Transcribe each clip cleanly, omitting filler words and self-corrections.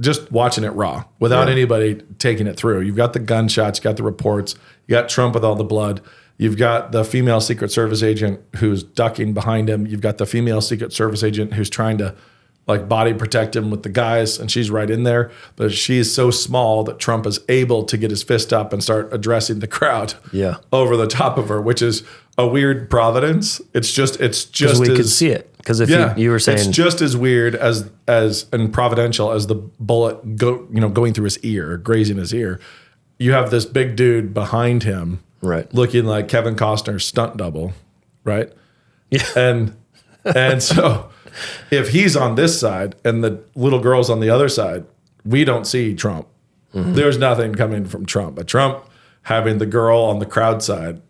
just watching it raw without anybody taking it through. You've got the gunshots, you got the reports, you got Trump with all the blood. You've got the female Secret Service agent who's ducking behind him. You've got the female Secret Service agent who's trying to like body protect him with the guys, and she's right in there. But she is so small that Trump is able to get his fist up and start addressing the crowd over the top of her, which is a weird providence. It's just we could see it. Because if you were saying it's just as weird as and providential as the bullet going through his ear, grazing his ear. You have this big dude behind him, right, looking like Kevin Costner's stunt double, right? Yeah, and so if he's on this side and the little girl's on the other side, we don't see Trump. Mm-hmm. There's nothing coming from Trump, but Trump having the girl on the crowd side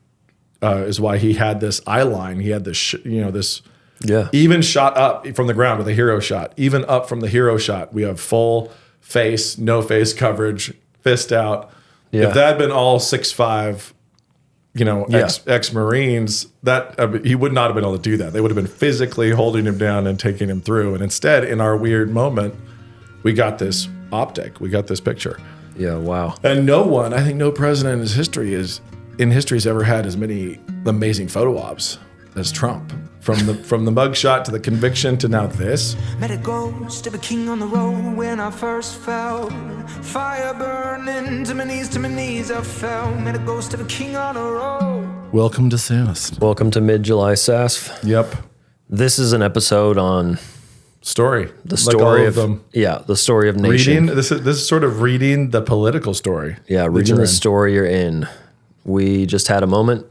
is why he had this eye line. He had this, this. Yeah. Even shot up from the ground with a hero shot. Even up from the hero shot, we have full face, no face coverage, fist out. Yeah. If that had been all 6'5", ex-Marines, he would not have been able to do that. They would have been physically holding him down and taking him through. And instead, in our weird moment, we got this optic. We got this picture. Yeah, wow. And I think no president in history has ever had as many amazing photo ops as Trump. From the mugshot to the conviction to now this. Met a ghost of a king on the road when I first fell. Fire burning to my knees I fell. Met a ghost of a king on the road. Welcome to SAS. Welcome to Mid-July SAS. Yep. This is an episode on story. The story of them. Yeah, the story of nation. This is sort of reading the political story. Yeah, reading the story you're in. We just had a moment.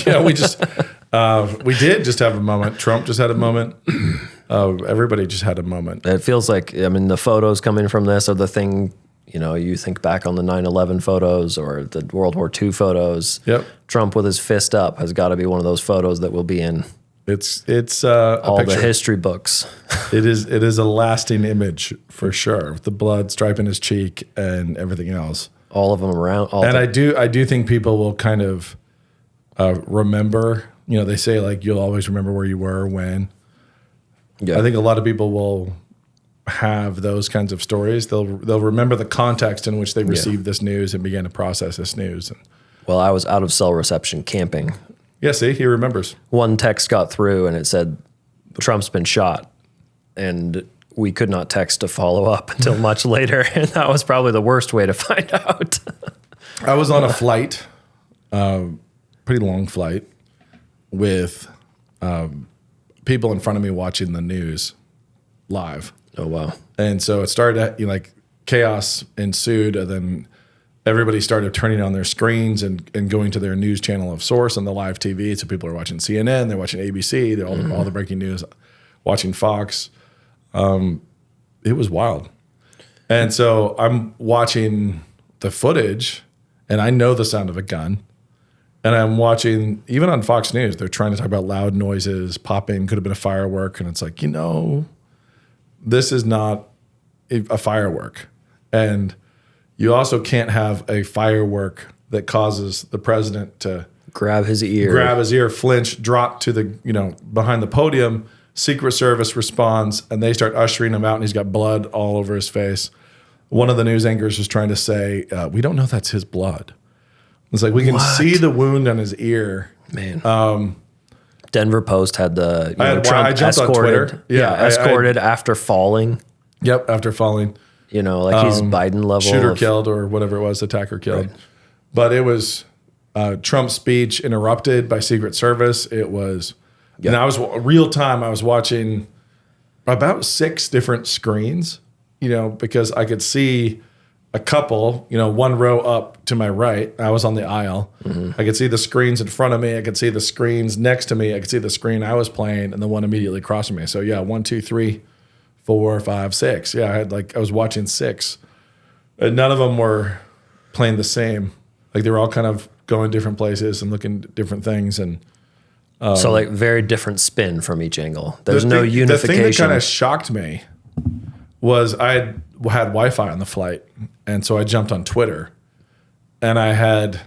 Yeah, we did just have a moment. Trump just had a moment. Everybody just had a moment. It feels like, the photos coming from this are the thing, you think back on the 9/11 photos or the World War II photos. Yep. Trump with his fist up has got to be one of those photos that will be in it's all a picture. The history books. It is a lasting image for sure, with the blood striping his cheek and everything else. All of them around. I do think people will kind of remember. They say like you'll always remember where you were when. Yeah. I think a lot of people will have those kinds of stories. They'll remember the context in which they received this news and began to process this news. Well, I was out of cell reception camping. Yeah, see, he remembers. One text got through and it said, Trump's been shot. And we could not text to follow up until much later. And that was probably the worst way to find out. I was on a flight, pretty long flight, with people in front of me watching the news live. Oh, wow. And so it started, chaos ensued, and then everybody started turning on their screens and going to their news channel of source on the live TV. So people are watching CNN, they're watching ABC, they're all the breaking news, watching Fox. It was wild. And so I'm watching the footage, and I know the sound of a gun. And I'm watching, even on Fox News, they're trying to talk about loud noises, popping, could have been a firework. And it's like, this is not a firework. And you also can't have a firework that causes the president to grab his ear, flinch, drop to the, behind the podium. Secret Service responds, and they start ushering him out, and he's got blood all over his face. One of the news anchors was trying to say, we don't know that's his blood. It's like we can see the wound on his ear. Man. Denver Post had the Trump I jumped on Twitter. Escorted after falling. Yep, after falling. He's Biden level. Shooter killed or whatever it was, attacker killed. Right. But it was Trump's speech interrupted by Secret Service. It was, and I was real time. I was watching about 6 different screens, because I could see a couple, one row up to my right. I was on the aisle. Mm-hmm. I could see the screens in front of me. I could see the screens next to me. I could see the screen I was playing and the one immediately across from me. So 1, 2, 3, 4, 5, 6. Yeah, I was watching 6. And none of them were playing the same. Like they were all kind of going different places and looking at different things. And so very different spin from each angle. There's no unification. The thing that kind of shocked me was I had Wi-Fi on the flight. And so I jumped on Twitter, and I had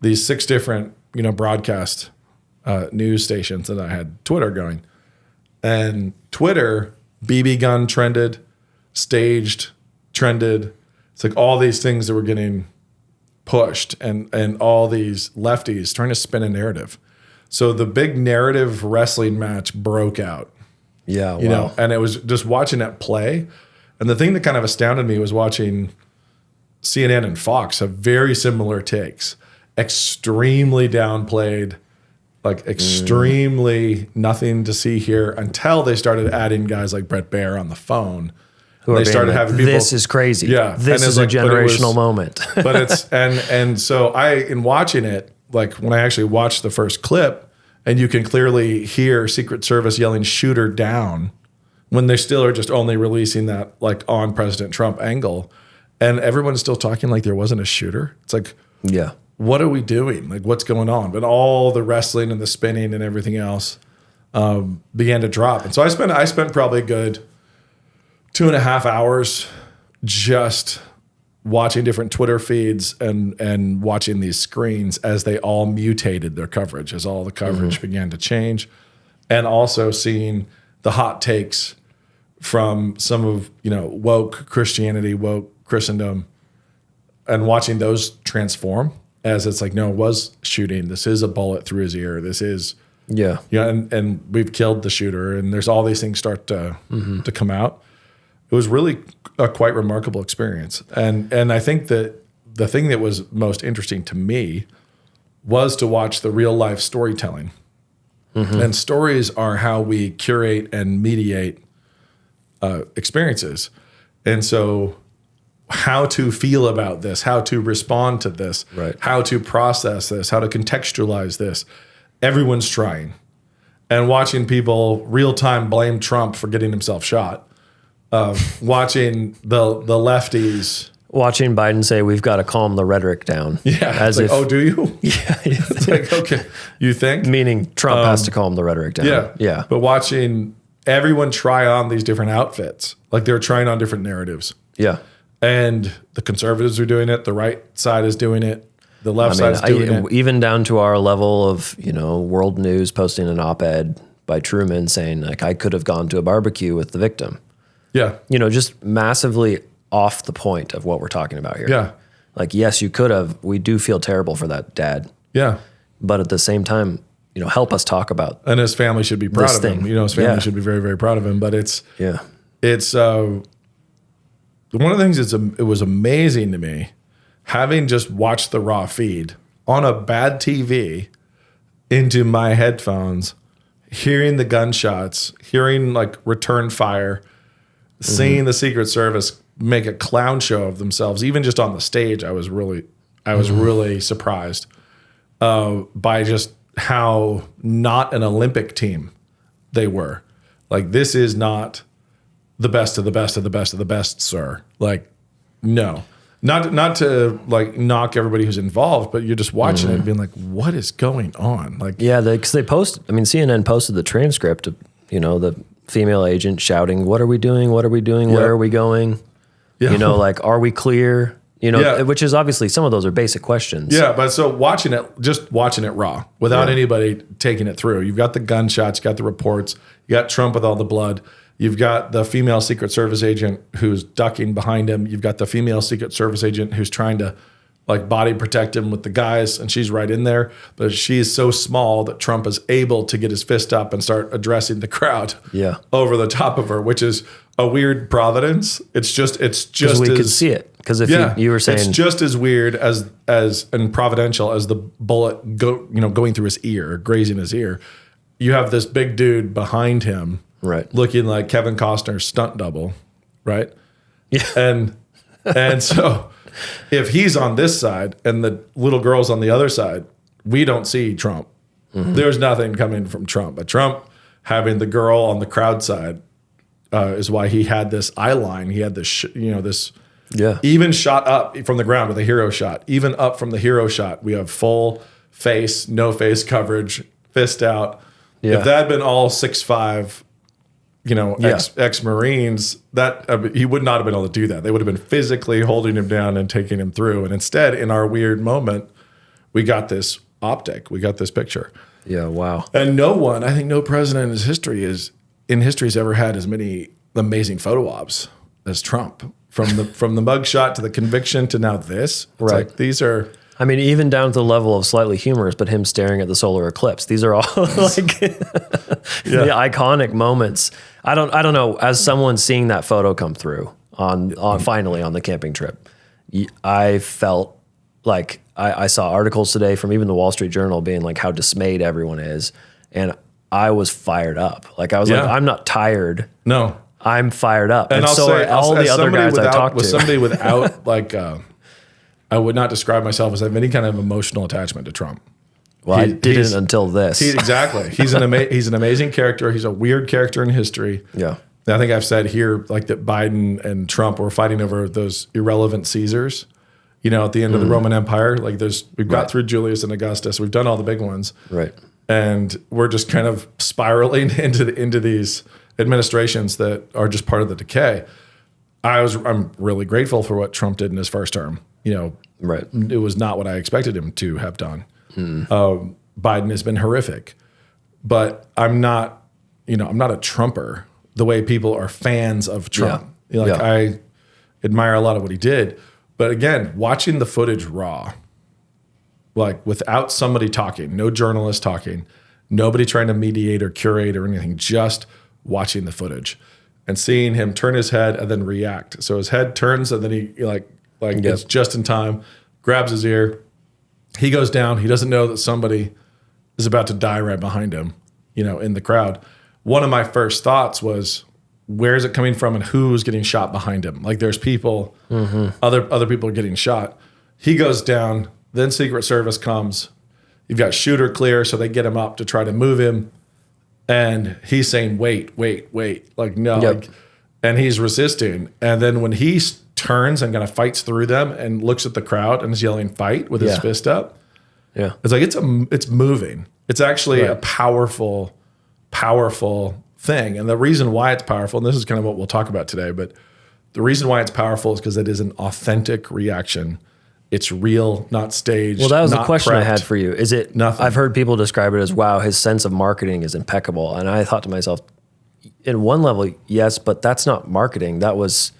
these 6 different, broadcast news stations, and I had Twitter going. And Twitter, BB gun trended, staged trended. It's like all these things that were getting pushed and all these lefties trying to spin a narrative. So the big narrative wrestling match broke out, Yeah. you know, and it was just watching it play. And the thing that kind of astounded me was watching CNN and Fox have very similar takes, extremely downplayed, like extremely nothing to see here until they started adding guys like Bret Baier on the phone. Who are They being started like, having people. this is crazy. Yeah. This And it's is a like, but it was- generational moment. But it's and so in watching it, like when I actually watched the first clip, and you can clearly hear Secret Service yelling "shooter down" when they still are just only releasing that like on President Trump angle, and everyone's still talking like there wasn't a shooter. It's like, Yeah. what are we doing? Like, what's going on? But all the wrestling and the spinning and everything else began to drop. And so I spent probably a good 2.5 hours just watching different Twitter feeds and watching these screens as they all mutated their coverage, as all the coverage began to change, and also seeing the hot takes from some of, you know, woke Christianity, woke Christendom, and watching those transform as it's like, no, it was shooting. This is a bullet through his ear. This is, Yeah. you know, and we've killed the shooter, and there's all these things start to come out. It was really a quite remarkable experience. And I think that the thing that was most interesting to me was to watch the real life storytelling. And stories are how we curate and mediate experiences. And so how to feel about this, how to respond to this, Right. how to process this, how to contextualize this. Everyone's trying. And watching people real time blame Trump for getting himself shot. Watching the lefties. Watching Biden say we've got to calm the rhetoric down. Yeah. As it's if like, oh, do you? yeah, It's like, okay. You think? meaning Trump has to calm the rhetoric down. Yeah. Yeah. But watching everyone try on these different outfits, like they're trying on different narratives. Yeah. And the conservatives are doing it. The right side is doing it. The left side's doing it. Even down to our level of, you know, World News posting an op-ed by Truman saying like, I could have gone to a barbecue with the victim. Yeah. You know, just massively off the point of what we're talking about here. Yeah. Like, yes, you could have. We do feel terrible for that dad. Yeah. But at the same time, you know, help us talk about. And his family should be proud This of him. thing. You know, his family Yeah. should be very, very proud of him. But it's Yeah. one of the things it was amazing to me, having just watched the raw feed on a bad TV into my headphones, hearing the gunshots, hearing like return fire, seeing the Secret Service make a clown show of themselves, even just on the stage. I was really surprised by just how not an Olympic team they were. Like, this is not the best of the best of the best of the best, sir. Like, no, not to like knock everybody who's involved, but you're just watching it and being like, what is going on? Like, Yeah, because they posted. I mean, CNN posted the transcript of, you know, the female agent shouting, "What are we doing? What are we doing? Where Yep. are we going?" yeah. You know, like, are we clear? You know, Yeah. which is obviously some of those are basic questions. Yeah, but so just watching it raw without anybody taking it through. You've got the gunshots, you got the reports, you got Trump with all the blood. You've got the female Secret Service agent who's ducking behind him. You've got the female Secret Service agent who's trying to like body protect him with the guys, and she's right in there. But she is so small that Trump is able to get his fist up and start addressing the crowd Yeah. over the top of her, which is a weird providence. It's just Because we as, could see it. Because if you were saying, it's just as weird as and providential as the bullet going through his ear, grazing his ear. You have this big dude behind him, right? looking like Kevin Costner's stunt double, right? Yeah. And so if he's on this side and the little girl's on the other side, we don't see Trump. There's nothing coming from Trump. But Trump having the girl on the crowd side is why he had this eye line. He had this, this Yeah. even shot up from the ground with a hero shot. Even up from the hero shot, we have full face, no face coverage, fist out. Yeah. If that had been all 6'5", ex-Marines, that he would not have been able to do that. They would have been physically holding him down and taking him through. And instead, in our weird moment, we got this optic. We got this picture. Yeah. Wow. And I think no president in history has ever had as many amazing photo ops as Trump from the mug shot to the conviction to now this. It's Right. like these are I mean, even down to the level of slightly humorous, but him staring at the solar eclipse. These are all like the iconic moments. I don't know. As someone seeing that photo come through on finally on the camping trip, I felt like I saw articles today from even the Wall Street Journal being like how dismayed everyone is, and I was fired up. Like I was like, I'm not tired. no. I'm fired up. And I'll so say, are all the as other somebody guys I talked with to. somebody without like, I would not describe myself as having any kind of emotional attachment to Trump. Well, I He- didn't he's- until this. Exactly. He's an amazing character. He's a weird character in history. Yeah. And I think I've said here like that Biden and Trump were fighting over those irrelevant Caesars. You know, at the end of the Roman Empire, like we've got through Julius and Augustus. We've done all the big ones. Right. And we're just kind of spiraling into these administrations that are just part of the decay. I'm really grateful for what Trump did in his first term. You know, Right. it was not what I expected him to have done. Biden has been horrific, but I'm not a Trumper the way people are fans of Trump. Yeah. Like Yeah. I admire a lot of what he did, but again, watching the footage raw, like without somebody talking, no journalist talking, nobody trying to mediate or curate or anything, just watching the footage and seeing him turn his head and then react. So his head turns and then he it's just in time, grabs his ear. He goes down. He doesn't know that somebody is about to die right behind him, in the crowd. One of my first thoughts was, where is it coming from and who's getting shot behind him? Like there's people, other people are getting shot. He goes down, then Secret Service comes. You've got shooter clear, so they get him up to try to move him. And he's saying, wait. Like, no. Yep. Like, and he's resisting. And then when he turns and kind of fights through them and looks at the crowd and is yelling fight with his Yeah. fist up, Yeah. it's like it's moving. It's actually a Right. powerful thing. And the reason why it's powerful, and this is kind of what we'll talk about today, but the reason why it's powerful is because it is an authentic reaction. It's real, not staged. Well, that was the not question I prepped. had for you. Is it Nothing. I've heard people describe it as, wow, his sense of marketing is impeccable. And I thought to myself, in one level, yes, but that's not marketing. That was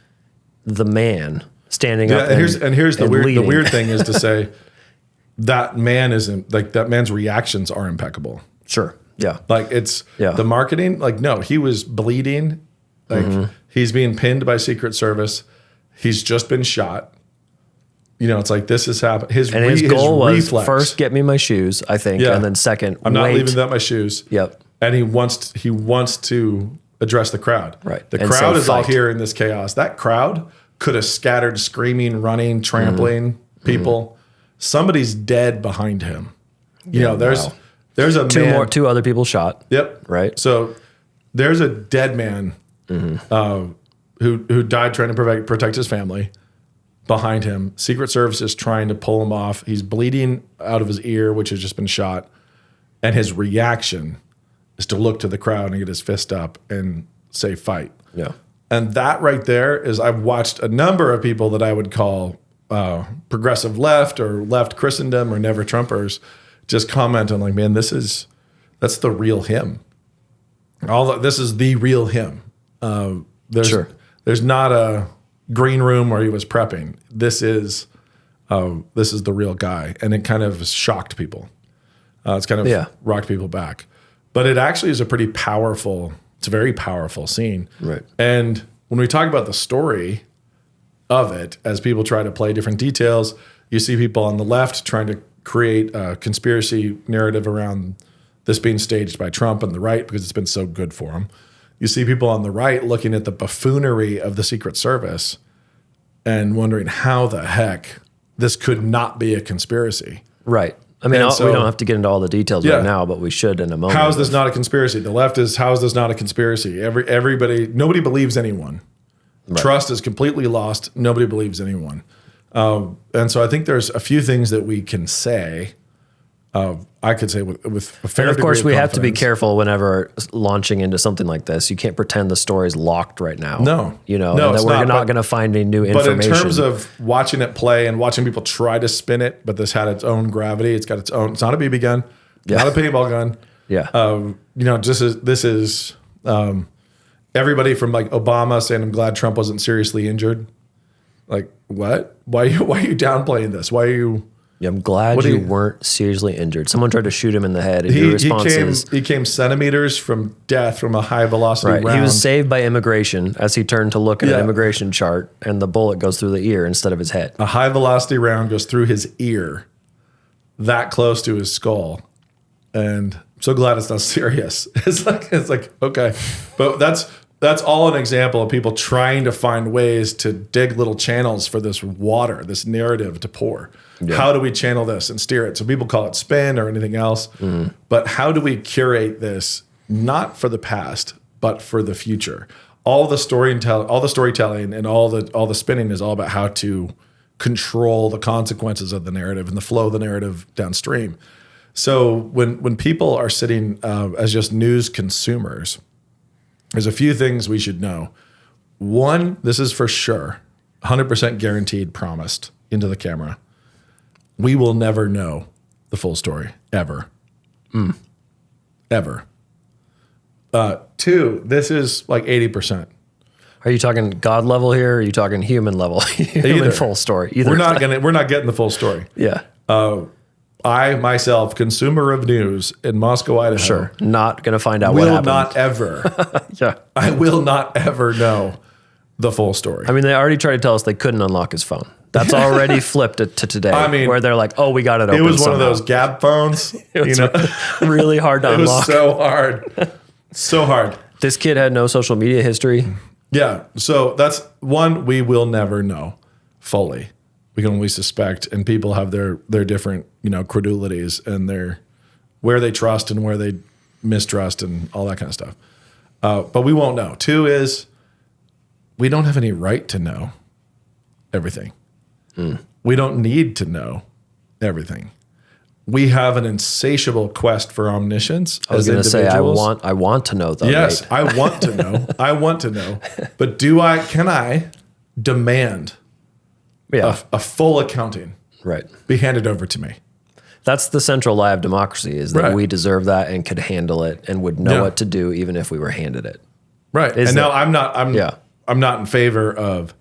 the man standing up. And here's the weird leading. the weird thing is to say that man isn't like that man's reactions are impeccable. Sure. Yeah. Like it's Yeah. the marketing. Like no, he was bleeding. Like he's being pinned by Secret Service. He's just been shot. It's like this has happened. His goal was reflex. first, get me my shoes, I think, Yeah. and then second, I'm not wait. leaving without my shoes. Yep. And he wants to address the crowd. Right. The And crowd say is all fight. here in this chaos. That crowd could have scattered, screaming, running, trampling people. Somebody's dead behind him. There's wow. there's a man. Two other people shot. Yep. Right. So there's a dead man who died trying to protect his family. Behind him, Secret Service is trying to pull him off. He's bleeding out of his ear, which has just been shot. And his reaction is to look to the crowd and get his fist up and say, fight. Yeah. And that right there is, I've watched a number of people that I would call progressive left or left Christendom or never Trumpers just comment on like, man, that's the real him. This is the real him. Sure. There's not a green room where he was prepping. This is the real guy. And it kind of shocked people. It's kind of rocked people back. But it actually is it's a very powerful scene. Right. And when we talk about the story of it, as people try to play different details, you see people on the left trying to create a conspiracy narrative around this being staged by Trump, and the right because it's been so good for him. You see people on the right looking at the buffoonery of the Secret Service and wondering how the heck this could not be a conspiracy. Right. I mean, And we don't have to get into all the details Yeah. right now, but we should in a moment. How is this not a conspiracy? The left is, how is this not a conspiracy? Nobody believes anyone. Right. Trust is completely lost. Nobody believes anyone. And so I think there's a few things that we can say. I could say with a fair And of course, degree we have to be confidence. careful whenever launching into something like this. You can't pretend the story's locked right now. No. No, No, and it's that we're not, not but- going to find any new But information. in terms of watching it play and watching people try to spin it, but this had its own gravity. It's got its own. It's not a BB gun, not a paintball gun. yeah. This is everybody from like Obama saying, "I'm glad Trump wasn't seriously injured." Like what? Why are you downplaying this? Why are you? Yeah, I'm glad you weren't seriously injured. Someone tried to shoot him in the head, and your response is... He came centimeters from death from a high-velocity round. He was saved by immigration as he turned to look at an immigration chart, and the bullet goes through the ear instead of his head. A high-velocity round goes through his ear, that close to his skull. And I'm so glad it's not serious. It's like okay. But that's all an example of people trying to find ways to dig little channels for this water, this narrative to pour. Yeah. How do we channel this and steer it? So people call it spin or anything else. Mm-hmm. But how do we curate this not for the past, but for the future? All the storytelling and all the spinning is all about how to control the consequences of the narrative and the flow of the narrative downstream. So when people are sitting as just news consumers, there's a few things we should know. One, this is for sure, 100% guaranteed, promised into the camera. We will never know the full story, ever. Ever. Two, this is like 80%. Are you talking God level here? Or are you talking human level? Human full story. Either. We're not getting the full story. Yeah. I myself, consumer of news in Moscow, Idaho. Sure. Not going to find out what happened. I will not ever know the full story. I mean, they already tried to tell us they couldn't unlock his phone. That's already flipped it to today. I mean, where they're like, "Oh, we got it open." It was somehow. one of those Gab phones. It was really hard to unlock. It was so hard, so hard. This kid had no social media history. Yeah, so that's one we will never know fully. We can only suspect, and people have their different credulities and their where they trust and where they mistrust and all that kind of stuff. But we won't know. Two is we don't have any right to know everything. We don't need to know everything. We have an insatiable quest for omniscience. I was going to say, I want to know though. Yes, right? I want to know. I want to know. But can I demand a full accounting be handed over to me? That's the central lie of democracy, is that we deserve that and could handle it and would know what to do even if we were handed it. Right. Now I'm not in favor of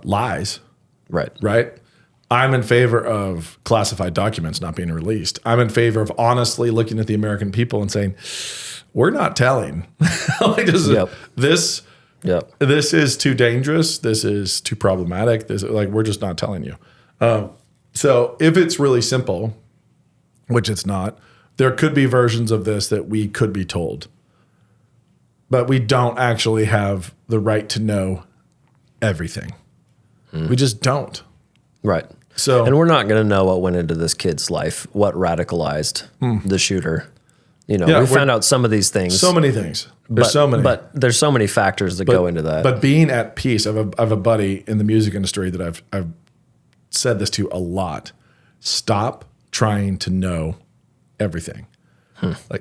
lies. Right. I'm in favor of classified documents not being released. I'm in favor of honestly looking at the American people and saying, we're not telling. This is too dangerous. This is too problematic. We're just not telling you. So if it's really simple, which it's not, there could be versions of this that we could be told. But we don't actually have the right to know everything. We just don't. Right. So, and we're not going to know what went into this kid's life, what radicalized the shooter. We found out some of these things. So many things. There's so many. But there's so many factors that go into that. But being at peace, I have a buddy in the music industry that I've said this to a lot. Stop trying to know everything.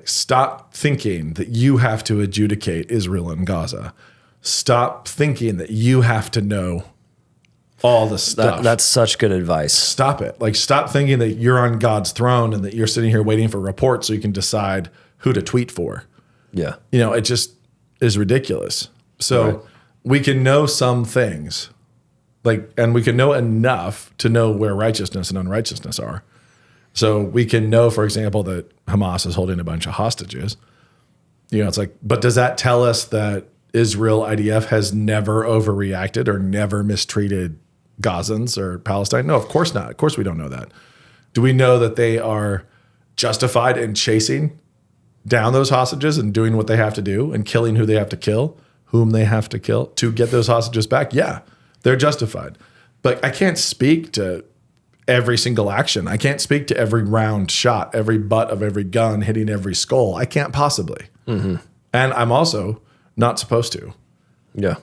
Stop thinking that you have to adjudicate Israel and Gaza. Stop thinking that you have to know all the stuff. That's such good advice. Stop it. Stop thinking that you're on God's throne and that you're sitting here waiting for reports so you can decide who to tweet for. Yeah. It just is ridiculous. So we can know some things, and we can know enough to know where righteousness and unrighteousness are. So we can know, for example, that Hamas is holding a bunch of hostages. It's like, but does that tell us that Israel IDF has never overreacted or never mistreated Gazans or Palestine? No, of course not. Of course we don't know that. Do we know that they are justified in chasing down those hostages and doing what they have to do and killing who they have to kill, whom they have to kill to get those hostages back? Yeah, they're justified. But I can't speak to every single action. I can't speak to every round shot, every butt of every gun hitting every skull. I can't possibly. And I'm also not supposed to. Yeah.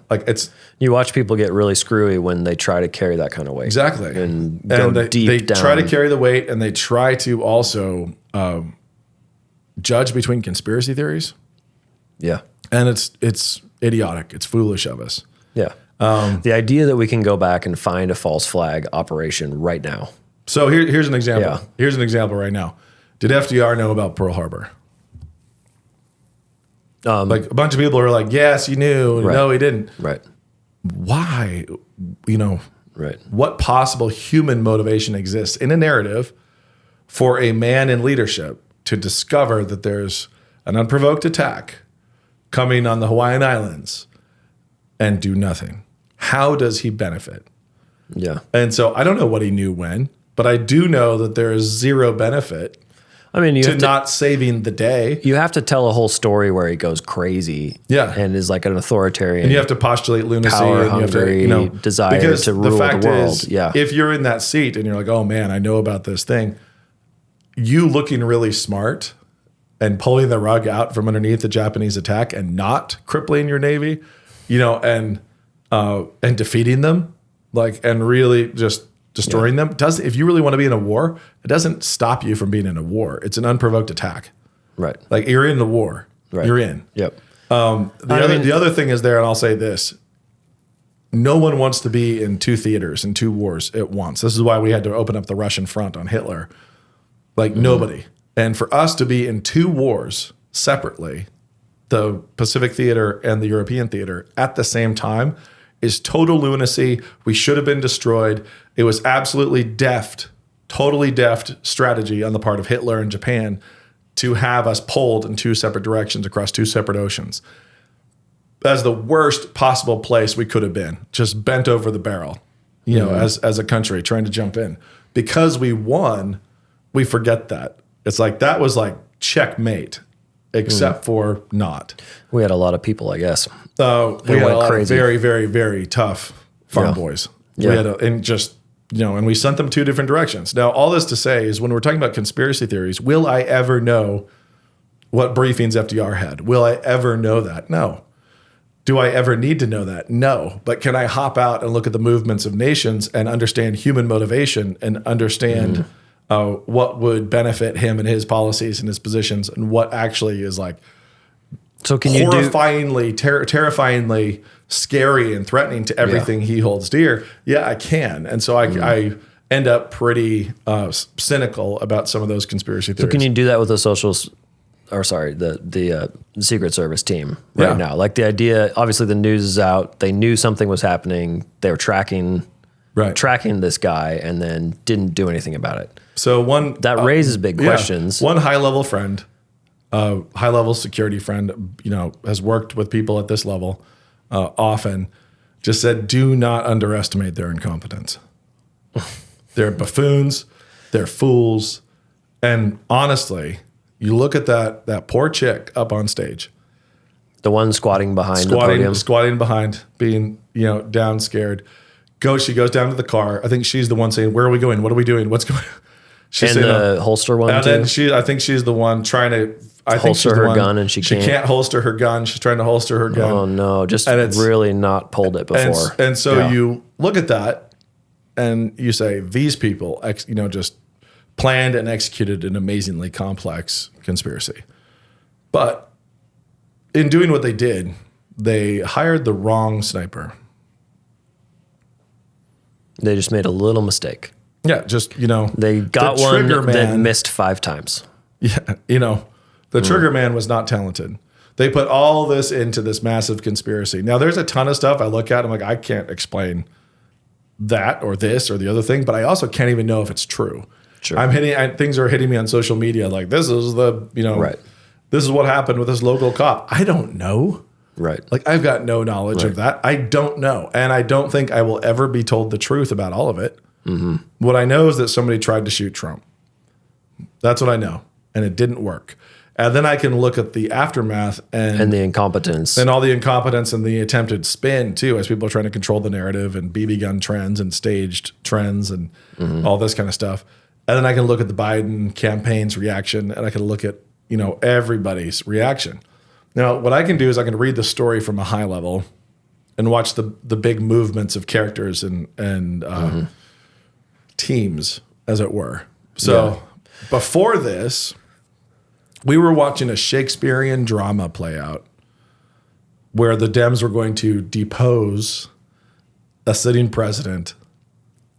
You watch people get really screwy when they try to carry that kind of weight. Exactly. And go deep they down. Try to carry the weight, and they try to also judge between conspiracy theories. Yeah. And it's idiotic. It's foolish of us. Yeah. The idea that we can go back and find a false flag operation right now. So here's an example. Yeah. Here's an example right now. Did FDR know about Pearl Harbor? A bunch of people are like, yes, he knew. Right. No, he didn't. Right. Why? Right. what possible human motivation exists in a narrative for a man in leadership to discover that there's an unprovoked attack coming on the Hawaiian Islands and do nothing. How does he benefit? Yeah. And so I don't know what he knew when, but I do know that there is zero benefit I mean, to not saving the day. you have to tell a whole story where he goes crazy. Yeah. And is like an authoritarian. And you have to postulate lunacy Power and you have to, hungry desire because to rule the world. Yeah. If you're in that seat and you're like, oh man, I know about this thing, you looking really smart and pulling the rug out from underneath the Japanese attack and not crippling your navy, and defeating them, and really just destroying them. If you really want to be in a war, it doesn't stop you from being in a war. It's an unprovoked attack. Right. Like you're in the war. Right. You're in. Yep. The other thing is there, and I'll say this: no one wants to be in two theaters and two wars at once. This is why we had to open up the Russian front on Hitler. Nobody. And for us to be in two wars separately, the Pacific theater and the European theater at the same time, is total lunacy. We should have been destroyed. It was absolutely totally deft strategy on the part of Hitler and Japan to have us pulled in two separate directions across two separate oceans. That's the worst possible place we could have been, just bent over the barrel, as a country trying to jump in. Because we won, we forget that. It's like that was like checkmate, except for not. We had a lot of people, I guess. We had a lot of very, very, very tough farm boys. Yeah. We had and we sent them two different directions. Now, all this to say is when we're talking about conspiracy theories, will I ever know what briefings FDR had? Will I ever know that? No. Do I ever need to know that? No. But can I hop out and look at the movements of nations and understand human motivation and understand what would benefit him and his policies and his positions and what actually is So can terrifyingly scary and threatening to everything he holds dear? Yeah, I can. And so I end up pretty cynical about some of those conspiracy theories. So can you do that with the the Secret Service team right now? Like the idea, obviously the news is out. They knew something was happening. They were tracking this guy and then didn't do anything about it. So that raises big questions. One high-level friend, high-level security friend, has worked with people at this level often, just said, do not underestimate their incompetence. They're buffoons. They're fools. And honestly, you look at that poor chick up on stage. The one squatting behind the podium. Squatting behind, being, down scared. She goes down to the car. I think she's the one saying, where are we going? What are we doing? What's going on? She's and the holster one, too. And then I think she's the one trying to holster her gun, and she can't holster her gun. She's trying to holster her gun. Oh no, just really not pulled it before. And so you look at that and you say, these people, just planned and executed an amazingly complex conspiracy. But in doing what they did, they hired the wrong sniper. They just made a little mistake. Yeah, they got one that missed 5 times. Yeah, the trigger man was not talented. They put all this into this massive conspiracy. Now, there's a ton of stuff I look at. I'm like, I can't explain that or this or the other thing, but I also can't even know if it's true. Sure. Things are hitting me on social media like, this is this is what happened with this local cop. I don't know. Right. Like, I've got no knowledge of that. I don't know. And I don't think I will ever be told the truth about all of it. Mm-hmm. What I know is that somebody tried to shoot Trump. That's what I know. And it didn't work. And then I can look at the aftermath and the incompetence. And all the incompetence and the attempted spin, too, as people are trying to control the narrative and BB gun trends and staged trends and all this kind of stuff. And then I can look at the Biden campaign's reaction, and I can look at, everybody's reaction. Now, what I can do is I can read the story from a high level and watch the big movements of characters and teams, as it were. So before this, we were watching a Shakespearean drama play out where the Dems were going to depose a sitting president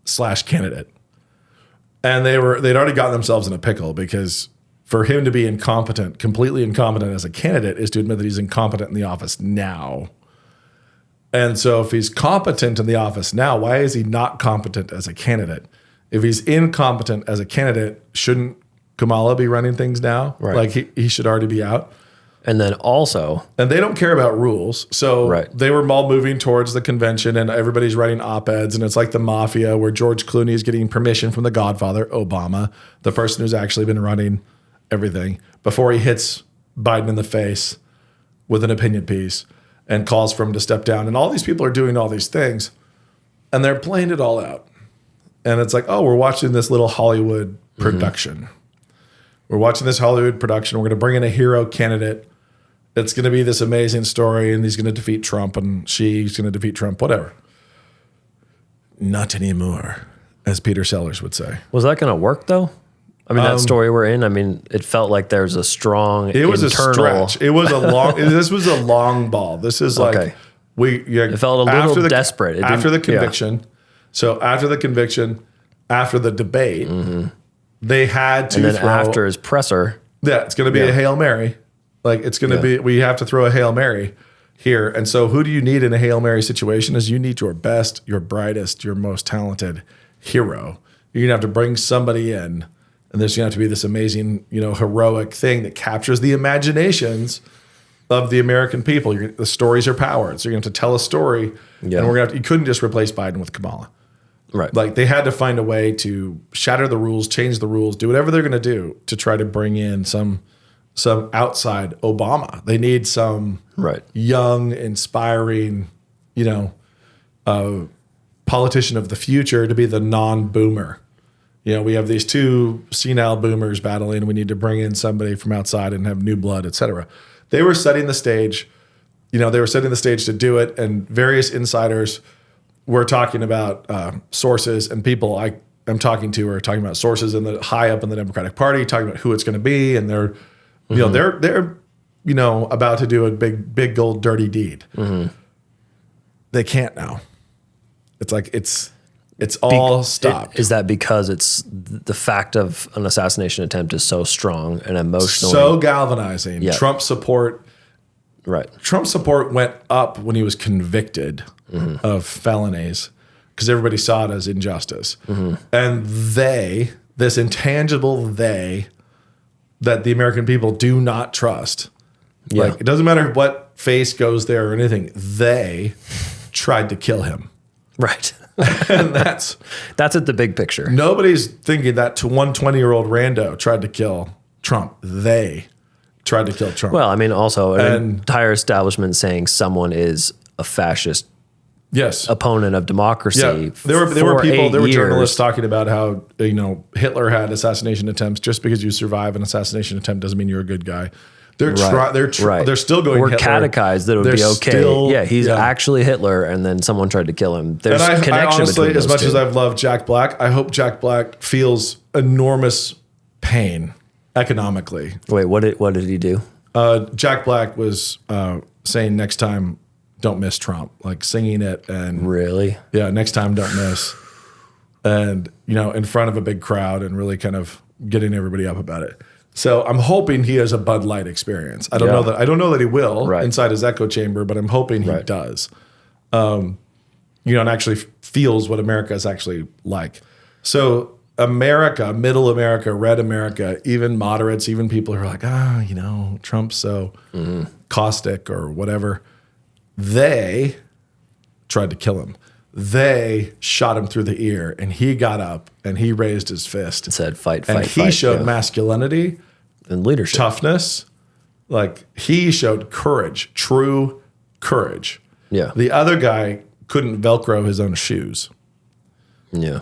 / candidate. And they'd already gotten themselves in a pickle, because for him to be incompetent, completely incompetent as a candidate, is to admit that he's incompetent in the office now. And so if he's competent in the office now, why is he not competent as a candidate? If he's incompetent as a candidate, shouldn't Kamala be running things now? Right. Like he should already be out. And then also, And they don't care about rules. So Right. they were all moving towards the convention and everybody's writing op-eds. And it's like the mafia where George Clooney is getting permission from the Godfather, Obama, the person who's actually been running everything, before he hits Biden in the face with an opinion piece and calls for him to step down. And all these people are doing all these things and they're playing it all out. And it's like, oh, we're watching this little Hollywood production. We're watching this Hollywood production. We're going to bring in a hero candidate. It's going to be this amazing story, and he's going to defeat Trump, and she's going to defeat Trump, whatever. Not anymore, as Peter Sellers would say. was that going to work though? I mean, that story we're in, I mean, it felt like there's a strong It was internal, a stretch. It was a long. This was a long ball. This is like Okay. it felt a little desperate. It after the didn't- yeah. conviction. So after the conviction, after the debate, they had to and then throw. after his presser, Yeah, it's going to be a Hail Mary. Like it's going to be, we have to throw a Hail Mary here. And so who do you need in a Hail Mary situation is you need your best, your brightest, your most talented hero. You're going to have to bring somebody in and there's going to have to be this amazing, heroic thing that captures the imaginations of the American people. The stories are powered. So you're going to have to tell a story Yeah. and we're going to you couldn't just replace Biden with Kamala. right? Like they had to find a way to shatter the rules, change the rules, do whatever they're going to do to try to bring in some outside Obama. They need some Right. young, inspiring, politician of the future to be the non-boomer. We have these two senile boomers battling. We need to bring in somebody from outside and have new blood, et cetera. They were setting the stage. They were setting the stage to do it, and various insiders were talking about sources, and people I am talking to are talking about sources in the high up in the Democratic Party, talking about who it's going to be, and they're about to do a big gold dirty deed. They can't now. It's like it's all stopped. Is that because it's the fact of an assassination attempt is so strong and emotional? So galvanizing. Yeah. Trump support went up when he was convicted of felonies because everybody saw it as injustice. And this intangible they that the American people do not trust. Yeah. Like it doesn't matter what face goes there or anything. They tried to kill him. Right. And that's at the big picture. nobody's thinking that to 120-year-old rando tried to kill Trump. They tried to kill Trump. Well, I mean, also an And- entire establishment saying someone is a fascist yes. opponent of democracy. Yeah, there were for people, 8 there were years. journalists talking about how Hitler had assassination attempts. Just because you survive an assassination attempt doesn't mean you're a good guy. They're Right. they're still going. We're Hitler. catechized that it would They're be okay. still- yeah, he's actually Hitler, and then someone tried to kill him. There's And a I connection honestly, between as those much two. as I've loved Jack Black, I hope Jack Black feels enormous pain economically. Wait, what did he do? Jack Black was saying next time, don't miss Trump, like singing it and Really? yeah, next time don't miss. And, in front of a big crowd and really kind of getting everybody up about it. So I'm hoping he has a Bud Light experience. I don't know that he will Right. inside his echo chamber, but I'm hoping he Right. does. And actually feels what America is actually like. So America, middle America, red America, even moderates, even people who are like, Trump's so caustic or whatever. They tried to kill him. They shot him through the ear, and he got up and he raised his fist. Said fight, And fight, he fight. showed yeah. masculinity, and leadership. toughness. Like he showed courage, true courage. Yeah. The other guy couldn't Velcro his own shoes. Yeah.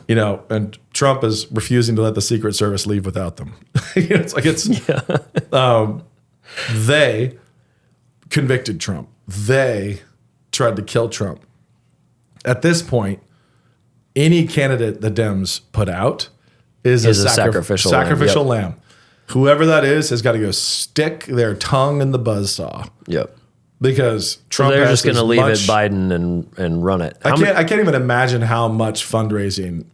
And Trump is refusing to let the Secret Service leave without them. They convicted Trump. They tried to kill Trump. At this point, any candidate the Dems put out is a sacrificial lamb. Whoever that is has got to go stick their tongue in the buzzsaw Yep. because Trump They're has just going to as leave much- it Biden and run it. I can't even imagine how much fundraising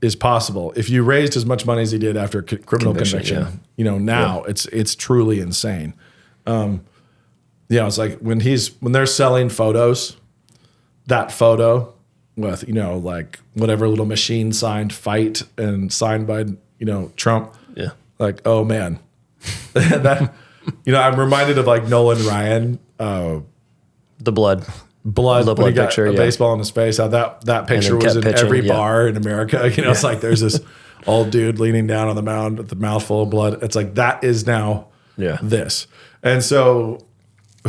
is possible if you raised as much money as he did after criminal conviction. Now it's truly insane. It's like when they're selling photos that photo with, like whatever little machine signed fight and signed by, Trump. Yeah. Like, oh man, that, I'm reminded of like Nolan Ryan, The blood when he got picture, a baseball in his face. How that picture was in pitching, every bar in America. It's like there's this old dude leaning down on the mound with the mouthful of blood. It's like that is now this. And so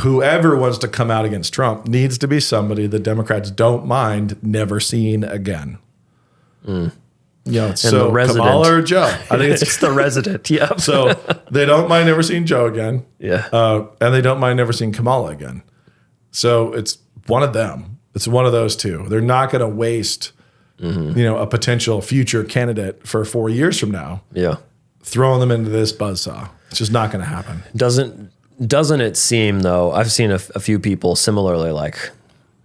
whoever wants to come out against Trump needs to be somebody the Democrats don't mind never seeing again. It's the resident. Kamala or Joe. I think it's the resident. Yeah. So they don't mind never seeing Joe again. Yeah. And they don't mind never seeing Kamala again. So it's one of them. It's one of those two. They're not going to waste, a potential future candidate for 4 years from now. Yeah. Throwing them into this buzzsaw. It's just not going to happen. Doesn't it seem though? I've seen a few people similarly, like,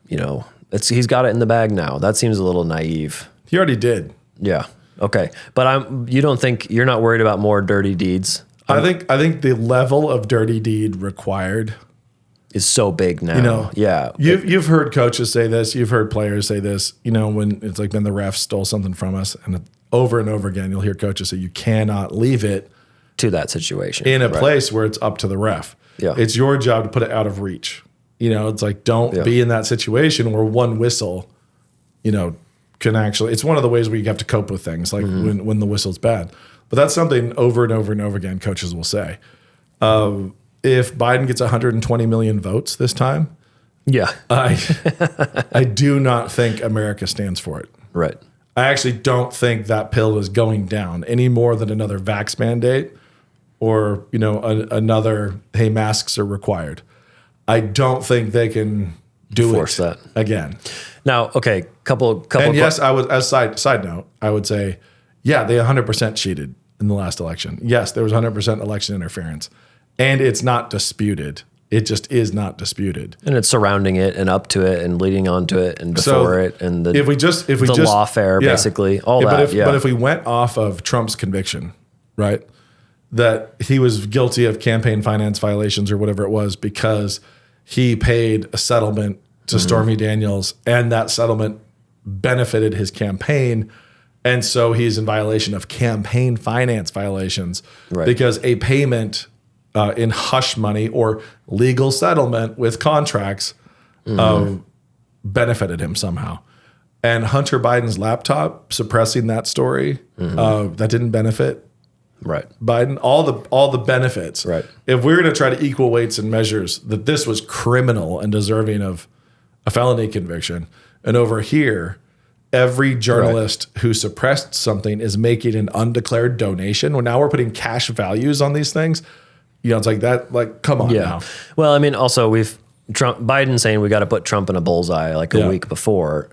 he's got it in the bag now. That seems a little naive. He already did. Yeah. Okay. But you're not worried about more dirty deeds? I think the level of dirty deed required is so big now. Yeah. You've heard coaches say this. You've heard players say this. When it's like, then the ref stole something from us, and over again, you'll hear coaches say you cannot leave it to that situation in a place where it's up to the ref. Yeah. It's your job to put it out of reach. It's like, don't be in that situation where one whistle, can actually, it's one of the ways where you have to cope with things, like when the whistle's bad. But that's something over and over and over again coaches will say. If Biden gets 120 million votes this time, I do not think America stands for it. Right. I actually don't think that pill is going down any more than another vax mandate or, another, hey, masks are required. I don't think they can force that again. Now, okay, couple. And yes, I was, as side note, I would say, yeah, they 100% cheated in the last election. Yes, there was 100% election interference, and it's not disputed. It just is not disputed. And it's surrounding it and up to it and leading on to it and before it and the lawfare, basically, all that. But if we went off of Trump's conviction, right, that he was guilty of campaign finance violations or whatever it was because he paid a settlement to Stormy Daniels and that settlement benefited his campaign, and so he's in violation of campaign finance violations because a payment in hush money or legal settlement with contracts benefited him somehow. And Hunter Biden's laptop suppressing that story, that didn't benefit Biden. All the benefits. Right. If we're going to try to equal weights and measures that this was criminal and deserving of a felony conviction, and over here, every journalist who suppressed something is making an undeclared donation. Well, now we're putting cash values on these things. It's like that. Like, come on now. Well, I mean, also Biden saying we got to put Trump in a bullseye like a week before.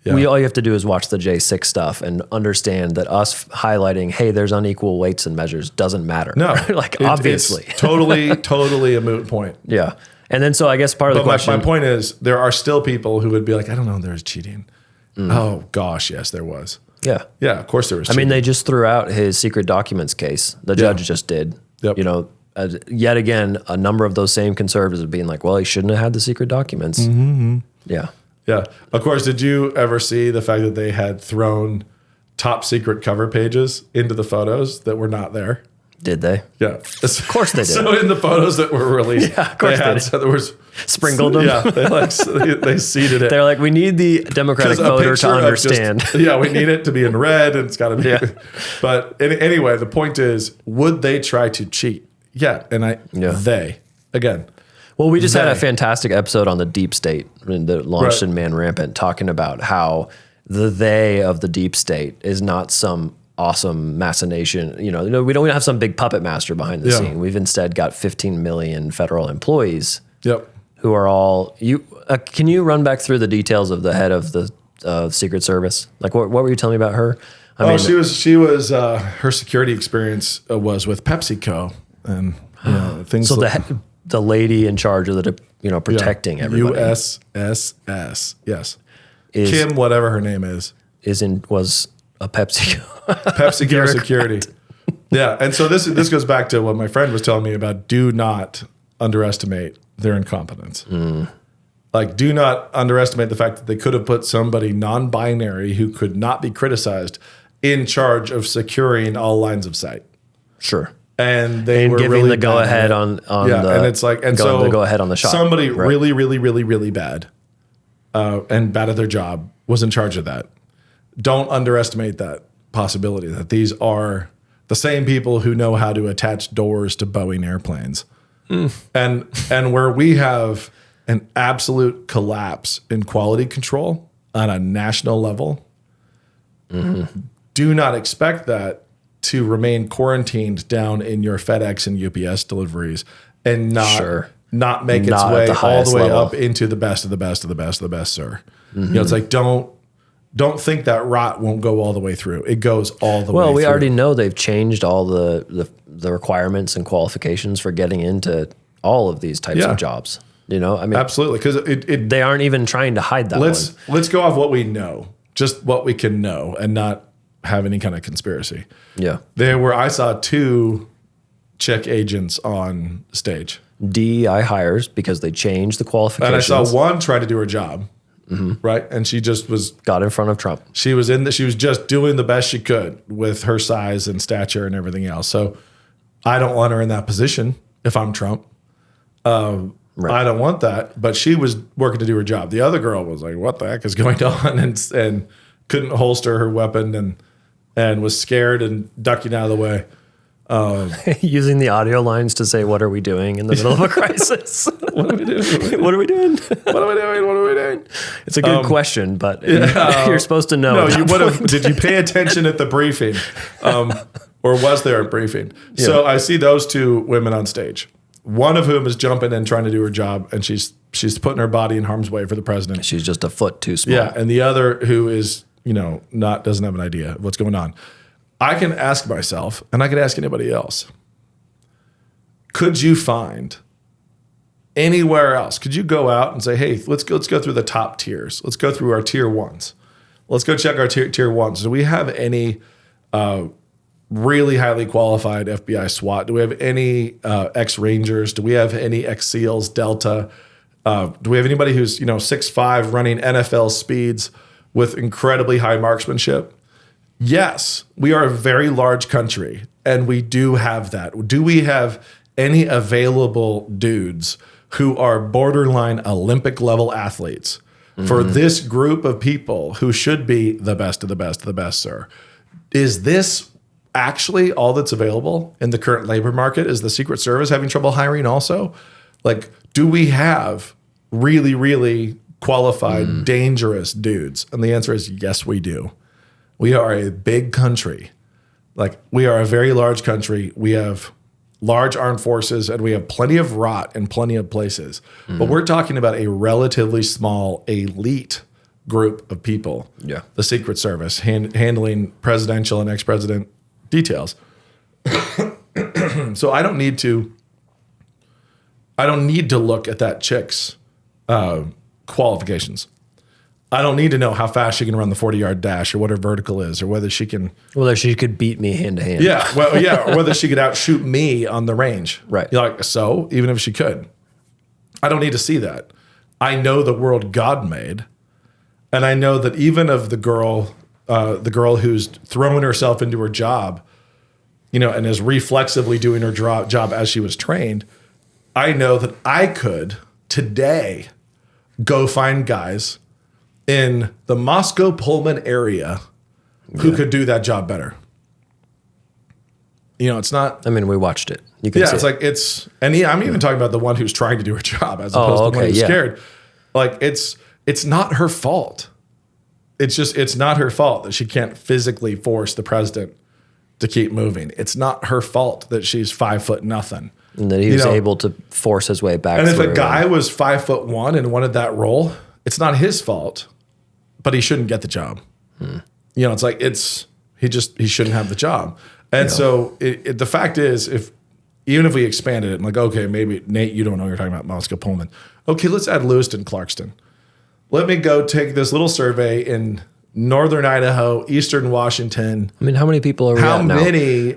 Yeah. All you have to do is watch the J6 stuff and understand that us highlighting, hey, there's unequal weights and measures doesn't matter. No, obviously, it's totally a moot point. Yeah, and then so I guess part of the question. My point is, there are still people who would be like, I don't know, there's cheating. Oh gosh, yes, there was. Yeah, of course there was. I mean, they just threw out his secret documents case. The judge just did. Yep. Yet again, a number of those same conservatives being like, well, he shouldn't have had the secret documents. Yeah. Yeah. Of course, did you ever see the fact that they had thrown top secret cover pages into the photos that were not there? Did they? Yeah. Of course they did. So in the photos that were released, of course they did. So there was sprinkled them. Yeah. They seeded it. They're like, we need the Democratic voter to understand. We need it to be in red and it's got to be. Yeah. But anyway, the point is, would they try to cheat? Yeah. And they, again. Well, we just had a fantastic episode on the deep state that launched in Man Rampant, talking about how they of the deep state is not some awesome machination. We don't have some big puppet master behind the scene. We've instead got 15 million federal employees who are all can you run back through the details of the head of the Secret Service? Like what were you telling me about her? I mean, she was her security experience was with PepsiCo and things. So the lady in charge of the protecting everybody. USSS, yes. Kim, whatever her name is, was a PepsiCo security. Yeah, and so this goes back to what my friend was telling me about. Do not underestimate their incompetence. Like, do not underestimate the fact that they could have put somebody non-binary who could not be criticized in charge of securing all lines of sight. Sure. And they were giving really the go ahead on the, and it's like, and so the go ahead on the shot. Somebody really, really, really, really bad and bad at their job was in charge of that. Don't underestimate that possibility that these are the same people who know how to attach doors to Boeing airplanes. And where we have an absolute collapse in quality control on a national level, do not expect that to remain quarantined down in your FedEx and UPS deliveries and not make its way all the way up into the best of the best of the best of the best, sir. You know, it's like, don't think that rot won't go all the way through. It goes all the way through. Well, we already know they've changed all the requirements and qualifications for getting into all of these types of jobs. You know, I mean, absolutely, because they aren't even trying to hide that. Let's go off what we know, just what we can know, and not have any kind of conspiracy. Yeah, I saw 2 chick agents on stage. DEI hires because they changed the qualifications. And I saw one try to do her job, right? And she just got in front of Trump. She was just doing the best she could with her size and stature and everything else. So I don't want her in that position if I'm Trump. I don't want that. But she was working to do her job. The other girl was like, "What the heck is going on?" and couldn't holster her weapon and was scared and ducking out of the way. Using the audio lines to say, "What are we doing in the middle of a crisis? What are we doing? What are we doing? What are we doing? What are we doing?" It's a good question, but you're supposed to know. No, you would have. Did you pay attention at the briefing, or was there a briefing? Yeah. So I see those 2 women on stage. One of whom is jumping in trying to do her job, and she's putting her body in harm's way for the president. She's just a foot too small. Yeah, and the other who is doesn't have an idea of what's going on. I can ask myself, and I could ask anybody else, could you find anywhere else? Could you go out and say, "Hey, let's go through the top tiers. Let's go through our tier 1s. Let's go check our tier 1s. Do we have any really highly qualified FBI SWAT? Do we have any ex-Rangers? Do we have any ex-SEALs, Delta? Do we have anybody who's 6'5", running NFL speeds with incredibly high marksmanship?" Yes, we are a very large country, and we do have that. Do we have any available dudes who are borderline Olympic level athletes for this group of people who should be the best of the best of the best, sir? Is this actually all that's available in the current labor market? Is the Secret Service having trouble hiring also? Like, do we have really, really qualified, dangerous dudes? And the answer is yes, we do. We are a big country. Like, we are a very large country. We have large armed forces, and we have plenty of rot in plenty of places. But we're talking about a relatively small elite group of people. Yeah. The Secret Service handling presidential and ex-president details. So I don't need to look at that chick's qualifications. I don't need to know how fast she can run the 40-yard dash or what her vertical is or whether she could beat me hand to hand. Yeah, well, yeah, or whether she could outshoot me on the range. Right. You're like, so even if she could, I don't need to see that. I know the world God made, and I know that even of the girl who's throwing herself into her job, and is reflexively doing her job as she was trained, I know that I could today go find guys in the Moscow Pullman area who could do that job better. It's not. I mean, we watched it. You can see it's like I'm even talking about the one who's trying to do her job as opposed to the one who's scared. Like, it's not her fault. It's not her fault that she can't physically force the president to keep moving. It's not her fault that she's 5 foot nothing. And that he was able to force his way back. And if a guy was 5'1" and wanted that role, it's not his fault, but he shouldn't get the job. It's like he shouldn't have the job. And so the fact is, even if we expanded it, and like, okay, maybe Nate, you don't know, you're talking about Moscow Pullman. Okay, let's add Lewiston, Clarkston. Let me go take this little survey in northern Idaho, eastern Washington. I mean, how many people are we at now?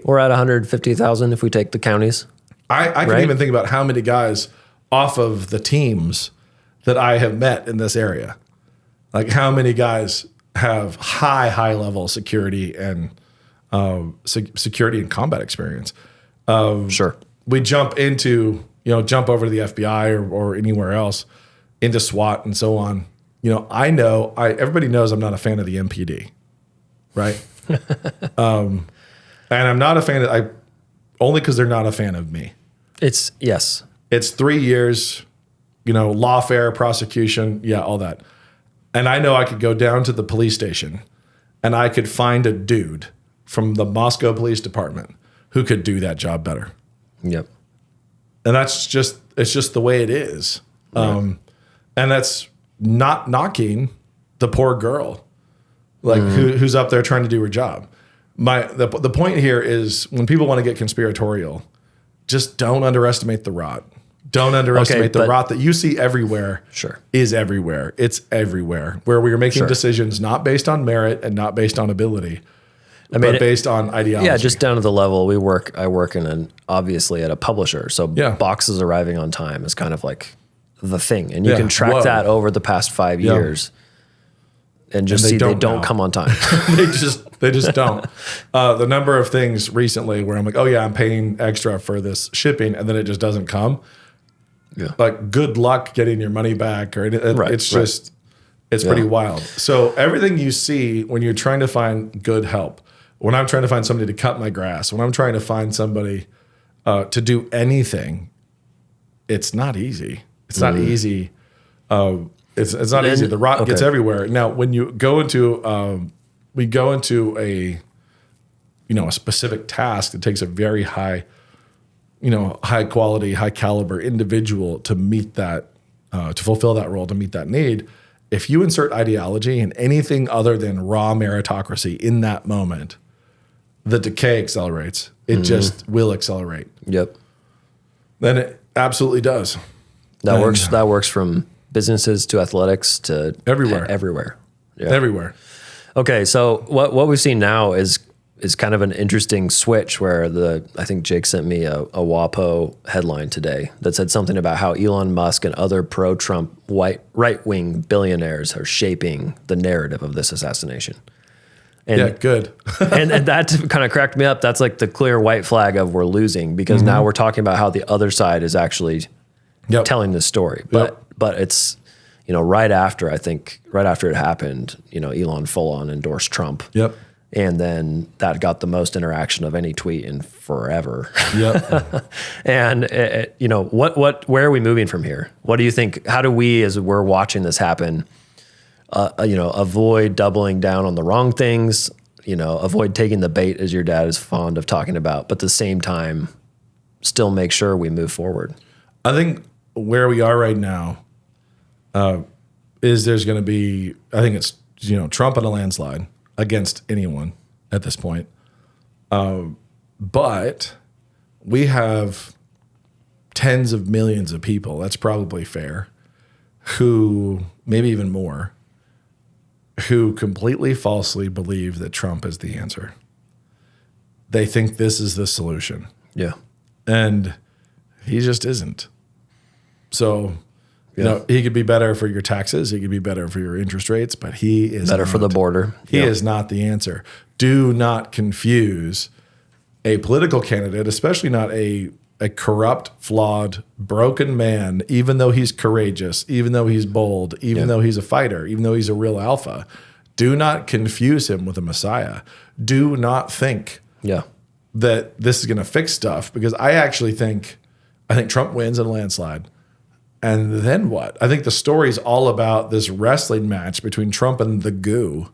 We're at 150,000 if we take the counties. I can even think about how many guys off of the teams that I have met in this area. Like how many guys have high level security and security and combat experience. Sure. We jump into, jump over to the FBI or anywhere else into SWAT and so on. Everybody knows I'm not a fan of the MPD, right? And I'm not a fan only because they're not a fan of me. It's 3 years, lawfare, prosecution, all that. And I know I could go down to the police station and I could find a dude from the Moscow Police Department who could do that job better. Yep. And it's just the way it is. Right. And that's not knocking the poor girl, who's up there trying to do her job. The point here is when people want to get conspiratorial, just don't underestimate the rot. Don't underestimate the rot that you see everywhere. Sure. Is everywhere. It's everywhere. Where we are making decisions not based on merit and not based on ability, but based on ideology. Yeah, just down to the level I work obviously at a publisher. So boxes arriving on time is kind of like the thing. And you can track that over the past 5 years and just see they don't come on time. they just don't. The number of things recently where I'm like, oh yeah, I'm paying extra for this shipping and then it just doesn't come. Yeah. Like good luck getting your money back or it's pretty wild. So everything you see when you're trying to find good help, when I'm trying to find somebody to cut my grass, when I'm trying to find somebody to do anything, it's not easy. It's not easy. It's not easy. The rot gets everywhere. Now, when you go into, we go into a specific task, it takes a very high quality, high caliber individual to meet that, to fulfill that role, to meet that need. If you insert ideology and anything other than raw meritocracy in that moment, the decay accelerates. It just will accelerate. Yep. Then it absolutely does. That works from businesses to athletics to everywhere. Everywhere. Yeah. Everywhere. Okay, so what we've seen now is kind of an interesting switch where I think Jake sent me a WAPO headline today that said something about how Elon Musk and other pro-Trump right-wing billionaires are shaping the narrative of this assassination. And, good. and that kind of cracked me up. That's like the clear white flag of we're losing because now we're talking about how the other side is actually telling this story. But it's, right after it happened, Elon full on endorsed Trump. Yep. And then that got the most interaction of any tweet in forever. Yep. And where are we moving from here? What do you think? How do we, as we're watching this happen, avoid doubling down on the wrong things? Avoid taking the bait, as your dad is fond of talking about, but at the same time, still make sure we move forward. I think where we are right now is there's going to be. I think it's Trump in a landslide against anyone at this point. But we have tens of millions of people, that's probably fair, who, maybe even more, who completely falsely believe that Trump is the answer. They think this is the solution. Yeah. And he just isn't. So, he could be better for your taxes. He could be better for your interest rates, but he is better for the border. He is not the answer. Do not confuse a political candidate, especially not a corrupt, flawed, broken man, even though he's courageous, even though he's bold, even though he's a fighter, even though he's a real alpha. Do not confuse him with a messiah. Do not think that this is going to fix stuff, because I think Trump wins in a landslide. And then what? I think the story's all about this wrestling match between Trump and the goo.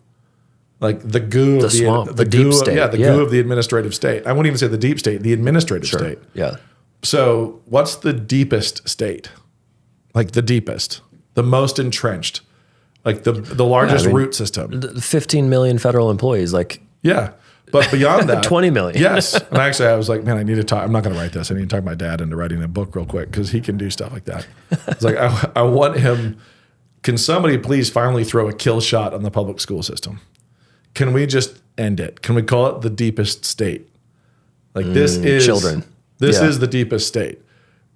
Like the goo of the deep state. Yeah, the goo of the administrative state. I wouldn't even say the deep state, the administrative state. Yeah. So what's the deepest state? Like the deepest, the most entrenched, like the largest root system. 15 million federal employees, But beyond that, 20 million. Yes. And actually, I was like, man, I need to talk. I'm not going to write this. I need to talk my dad into writing a book real quick because he can do stuff like that. It's like, I want him. Can somebody please finally throw a kill shot on the public school system? Can we just end it? Can we call it the deepest state? Like this is children. This is the deepest state.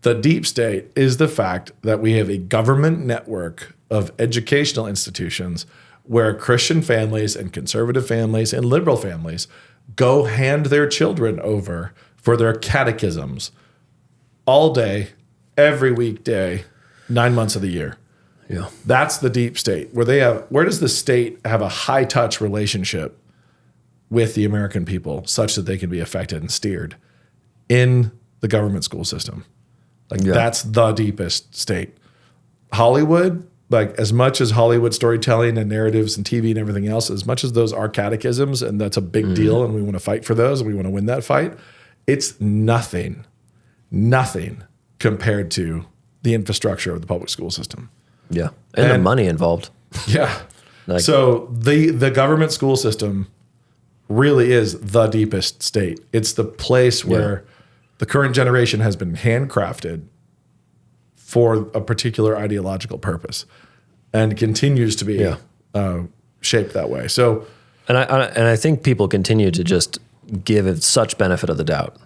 The deep state is the fact that we have a government network of educational institutions where Christian families and conservative families and liberal families go hand their children over for their catechisms all day, every weekday, 9 months of the year. Yeah. That's the deep state where does the state have a high touch relationship with the American people such that they can be affected and steered in the government school system? That's the deepest state. Hollywood, like as much as Hollywood storytelling and narratives and TV and everything else, as much as those are catechisms and that's a big deal and we want to fight for those and we want to win that fight, it's nothing compared to the infrastructure of the public school system. Yeah. And the money involved. Yeah. So the government school system really is the deepest state. It's the place where the current generation has been handcrafted for a particular ideological purpose and continues to be shaped that way. So, and I think people continue to just give it such benefit of the doubt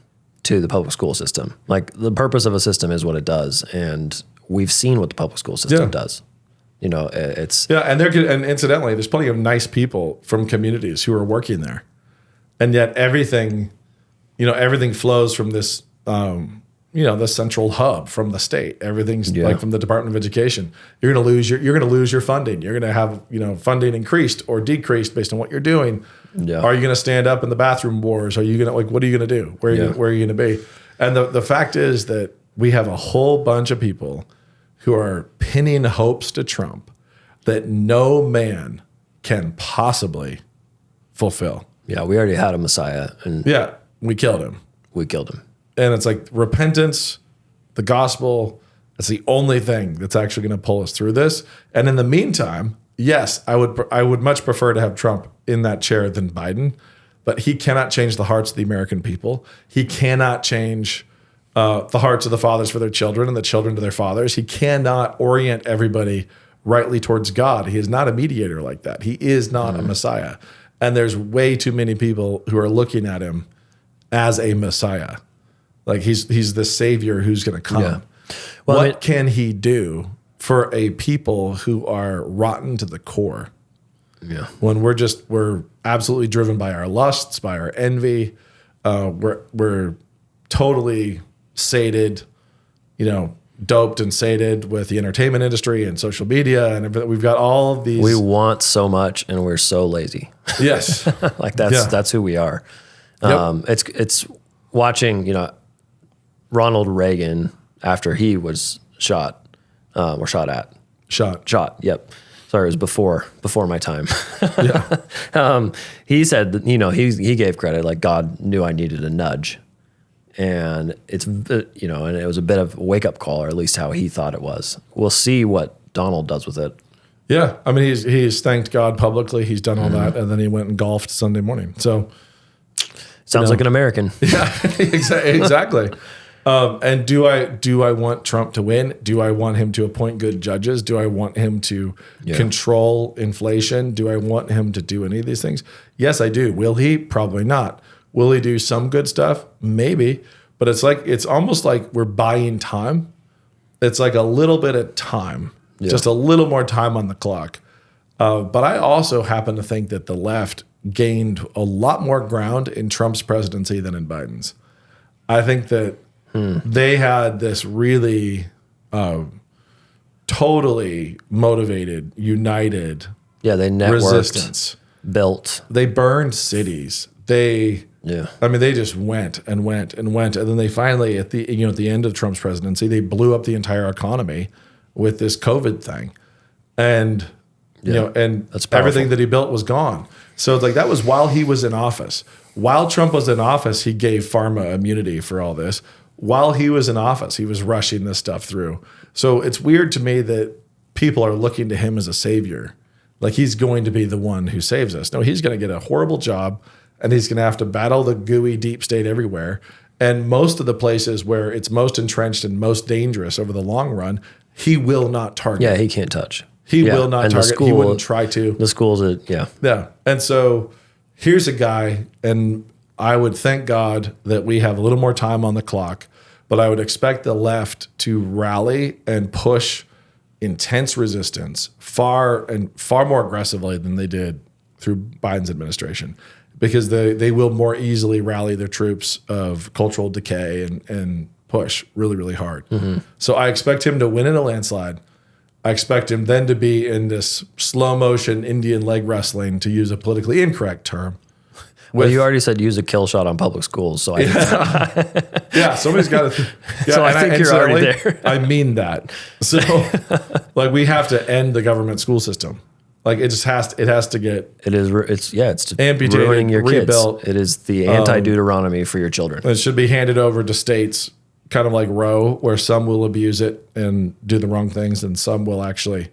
to the public school system. Like the purpose of a system is what it does. And we've seen what the public school system does. You know, it's... Yeah, and incidentally, there's plenty of nice people from communities who are working there. And yet everything flows from this, the central hub from the state. Everything's like from the Department of Education. You're going to lose your funding. You're going to have, funding increased or decreased based on what you're doing. Yeah. Are you going to stand up in the bathroom wars? Are you going to what are you going to do? Where are you going to be? And the fact is that we have a whole bunch of people who are pinning hopes to Trump that no man can possibly fulfill. Yeah, we already had a Messiah. And we killed him. And it's like repentance, the gospel, that's the only thing that's actually going to pull us through this. And in the meantime, yes, I would much prefer to have Trump in that chair than Biden, but he cannot change the hearts of the American people. He cannot change the hearts of the fathers for their children and the children to their fathers. He cannot orient everybody rightly towards God. He is not a mediator like that. He is not a Messiah. And there's way too many people who are looking at him as a Messiah. Like he's the savior who's going to come. Yeah. Well, what can he do for a people who are rotten to the core? Yeah. When we're absolutely driven by our lusts, by our envy, we're totally sated, doped and sated with the entertainment industry and social media and everything. We've got all of these. We want so much and we're so lazy. Yes. Like that's who we are. Yep. It's watching, Ronald Reagan after he was shot. Yep. Sorry, it was before my time. Yeah. He said that, he gave credit, like God knew I needed a nudge. And it's, and it was a bit of a wake up call, or at least how he thought it was. We'll see what Donald does with it. Yeah. I mean, he's thanked God publicly. He's done all that. And then he went and golfed Sunday morning. So sounds like an American. Yeah, exactly. And do I want Trump to win? Do I want him to appoint good judges? Do I want him to control inflation? Do I want him to do any of these things? Yes, I do. Will he? Probably not. Will he do some good stuff? Maybe. But it's almost like we're buying time. It's like a little bit of time, just a little more time on the clock. But I also happen to think that the left gained a lot more ground in Trump's presidency than in Biden's. I think that they had this really totally motivated, united they networked, resistance. Built. They burned cities. They just went and went and went. And then they finally, at the end of Trump's presidency, they blew up the entire economy with this COVID thing. And that's everything that he built was gone. So it's like that was while he was in office. While Trump was in office, he gave pharma immunity for all this. While he was in office, he was rushing this stuff through. So it's weird to me that people are looking to him as a savior. Like he's going to be the one who saves us. No, he's going to get a horrible job and he's going to have to battle the gooey deep state everywhere. And most of the places where it's most entrenched and most dangerous over the long run, he will not target. Yeah, he can't touch. He will not target. He wouldn't try to. The schools, Yeah. And so here's a guy, and I would thank God that we have a little more time on the clock but I would expect the left to rally and push intense resistance far more aggressively than they did through Biden's administration, because they will more easily rally their troops of cultural decay and push really, really hard. So I expect him to win in a landslide. I expect him then to be in this slow motion Indian leg wrestling, to use a politically incorrect term. Well, you already said use a kill shot on public schools, so Yeah, somebody's got to. Yeah, so I think you're already there. I mean that. So, like, we have to end the government school system. Like, it just has to. It has to get. It's amputated, ruining your rebuilt. kids. It is the anti-Deuteronomy for your children. It should be handed over to states, kind of like Roe, where some will abuse it and do the wrong things, and some will actually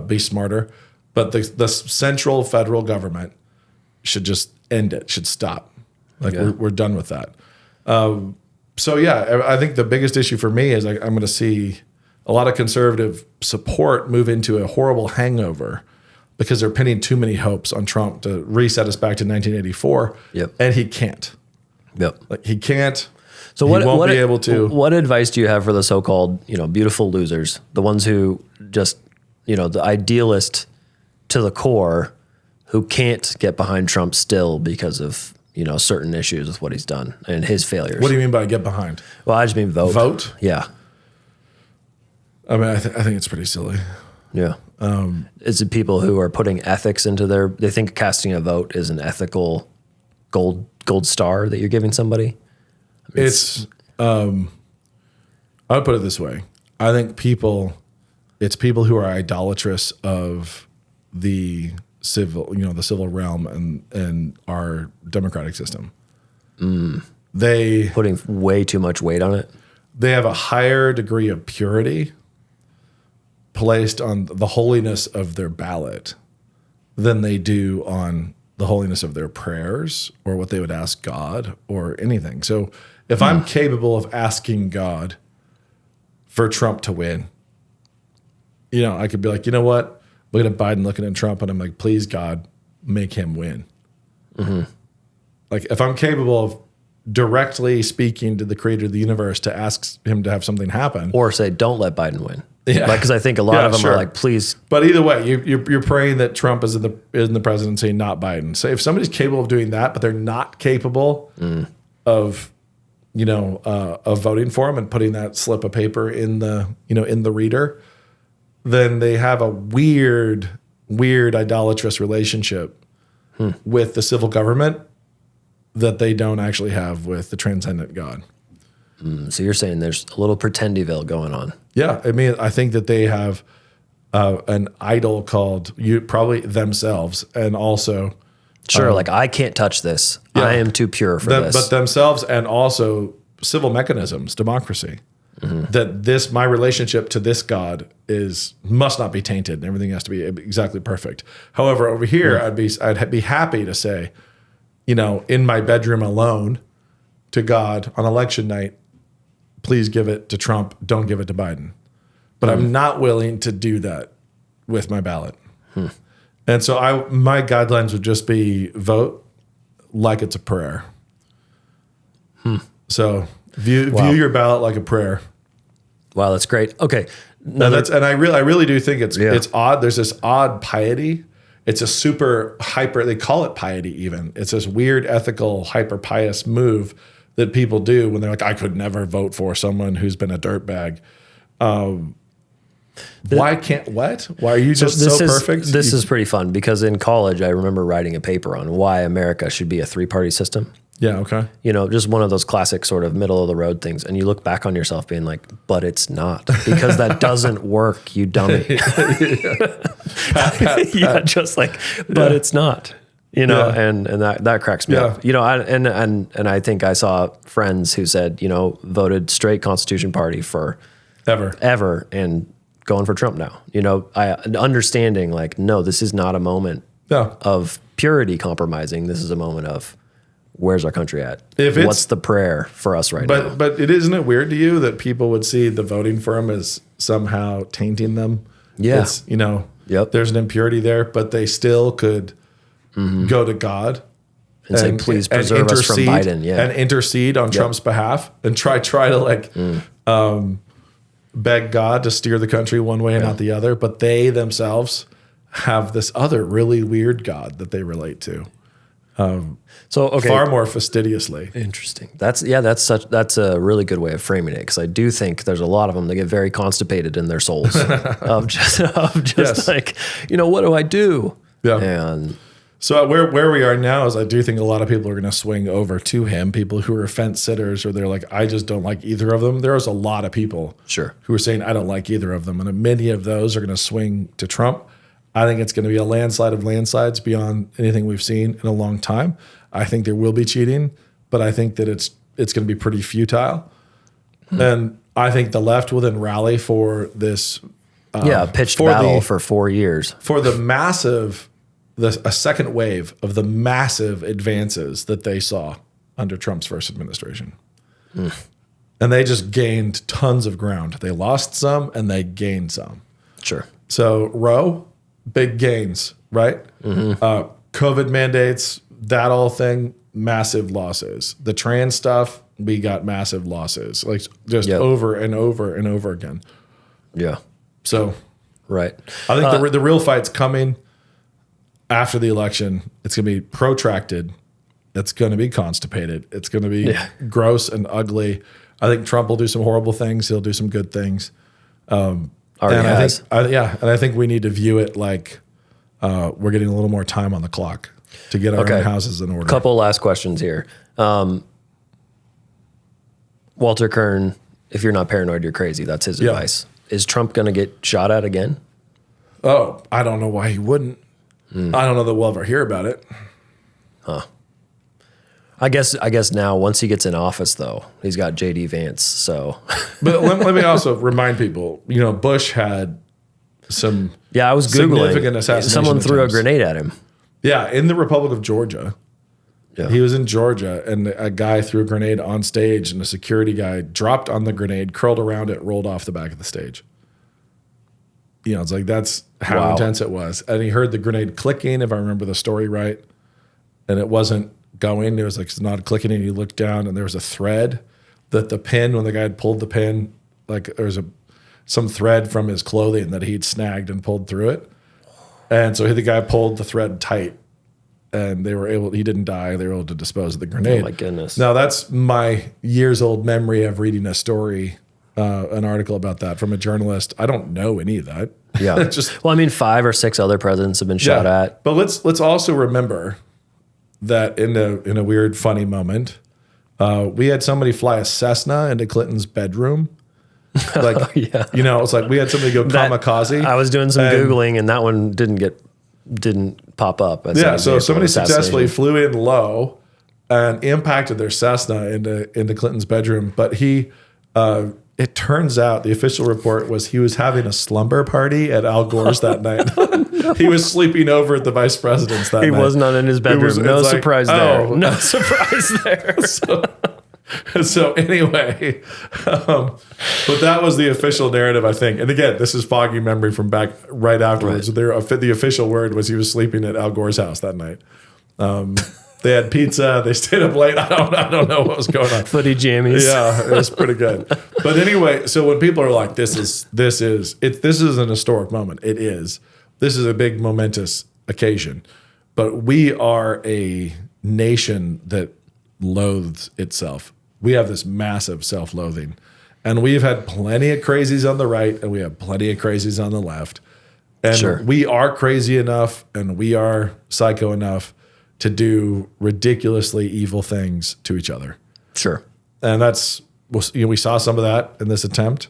be smarter. But the central federal government should just end it. Should stop. Like, we're done with that. So yeah, I think the biggest issue for me is I'm going to see a lot of conservative support move into a horrible hangover, because they're pinning too many hopes on Trump to reset us back to 1984. Yep. And he can't. Yep. Like, he can't. So he won't be able to. What advice do you have for the so-called, beautiful losers, the ones who just, the idealist to the core, who can't get behind Trump still because of certain issues with what he's done and his failures? What do you mean by get behind? Well, I just mean vote. Vote? Yeah. I mean, I think it's pretty silly. Yeah. Is it people who are putting ethics into they think casting a vote is an ethical gold star that you're giving somebody? I mean, I would put it this way. I think it's people who are idolatrous of the civil realm and our democratic system. They putting way too much weight on it. They have a higher degree of purity placed on the holiness of their ballot than they do on the holiness of their prayers or what they would ask God or anything. So if I'm capable of asking God for Trump to win, I could be like, you know what? Looking at Biden, looking at Trump, and I'm like, please, God, make him win. Like, if I'm capable of directly speaking to the creator of the universe to ask him to have something happen. Or say, don't let Biden win. Yeah. Because I think a lot of them are like, please. But either way, you're praying that Trump is in the presidency, not Biden. So if somebody's capable of doing that, but they're not capable of voting for him and putting that slip of paper in the reader, then they have a weird idolatrous relationship with the civil government that they don't actually have with the transcendent God. So you're saying there's a little pretendyville going on. Yeah. I mean, I think that they have an idol called probably themselves, and also like, I can't touch this. Yeah. I am too pure for this. But themselves, and also civil mechanisms, democracy. That my relationship to this God must not be tainted, and everything has to be exactly perfect. However, over here, I'd be happy to say, in my bedroom alone, to God on election night, please give it to Trump, don't give it to Biden. But I'm not willing to do that with my ballot. And so my guidelines would just be vote like it's a prayer. So view your ballot like a prayer. Wow, that's great. Okay. And I really do think it's odd. There's this odd piety. It's a super hyper, they call it piety even. It's this weird ethical hyper pious move that people do when they're like, I could never vote for someone who's been a dirtbag. Why are you just so perfect? This is pretty fun, because in college, I remember writing a paper on why America should be a 3-party system. Yeah, okay. Just one of those classic sort of middle of the road things. And you look back on yourself being like, but it's not, because that doesn't work, you dummy. But it's not. And that cracks me up. And I think I saw friends who said, voted straight Constitution Party for ever and going for Trump now. Understanding like, no, this is not a moment of purity compromising. This is a moment of, where's our country at? What's the prayer for us right now? But isn't it weird to you that people would see the voting for him as somehow tainting them? Yeah. It's, there's an impurity there, but they still could go to God and say, please preserve us from Biden. Yeah. And intercede on Trump's behalf and try to like beg God to steer the country one way and not the other. But they themselves have this other really weird God that they relate to. Far more fastidiously. Interesting. That's a really good way of framing it, because I do think there's a lot of them that get very constipated in their souls of just like, what do I do? Yeah. And so where we are now is I do think a lot of people are going to swing over to him. People who are fence sitters, or they're like, I just don't like either of them. There's a lot of people who are saying I don't like either of them, and many of those are going to swing to Trump. I think it's going to be a landslide of landslides beyond anything we've seen in a long time. I think there will be cheating, but I think that it's going to be pretty futile. And I think the left will then rally for this. Pitched battle for 4 years. For the massive, a second wave of the massive advances that they saw under Trump's first administration. And they just gained tons of ground. They lost some and they gained some. Sure. So Roe, big gains, right? COVID mandates, that whole thing, massive losses. The trans stuff, we got massive losses, like just over and over and over again. Yeah. So, right. I think the real fight's coming after the election. It's going to be protracted. It's going to be constipated. It's going to be gross and ugly. I think Trump will do some horrible things. He'll do some good things. I think we need to view it like we're getting a little more time on the clock to get our own houses in order. A couple last questions here. Walter Kern, if you're not paranoid, you're crazy. That's his advice. Is Trump going to get shot at again? Oh, I don't know why he wouldn't. I don't know that we'll ever hear about it. Huh. I guess now, once he gets in office, though, he's got J.D. Vance. So, but let me also remind people. Bush had some. Yeah, I was googling. Someone threw a grenade at him. Yeah, in the Republic of Georgia. Yeah. He was in Georgia, and a guy threw a grenade on stage, and a security guy dropped on the grenade, curled around it, rolled off the back of the stage. It's like that's how intense it was. And he heard the grenade clicking, if I remember the story right, and it wasn't going. It was like it's not clicking, and he looked down, and there was a thread that the pin, when the guy had pulled the pin, like there was some thread from his clothing that he'd snagged and pulled through it. And so the guy pulled the thread tight, and he didn't die. They were able to dispose of the grenade. Oh my goodness. Now that's my years old memory of reading a story, an article about that from a journalist. I don't know any of that. Yeah. 5 or 6 other presidents have been shot at. But let's also remember that in a weird, funny moment, we had somebody fly a Cessna into Clinton's bedroom. Like, it's like we had somebody go kamikaze. I was doing some Googling, and that one didn't pop up. So somebody successfully flew in low and impacted their Cessna into Clinton's bedroom. But it turns out the official report was he was having a slumber party at Al Gore's that night. He was sleeping over at the vice president's that night. He was not in his bedroom. No surprise there. No surprise there. So anyway, but that was the official narrative, I think. And again, this is foggy memory from back right afterwards. Right. The official word was he was sleeping at Al Gore's house that night. They had pizza. They stayed up late. I don't know what was going on. Footy jammies. Yeah, it was pretty good. But anyway, so when people are like, this is an historic moment. It is. This is a big momentous occasion. But we are a nation that loathes itself. We have this massive self-loathing. And we've had plenty of crazies on the right, and we have plenty of crazies on the left. And we are crazy enough, and we are psycho enough to do ridiculously evil things to each other. Sure. And we saw some of that in this attempt,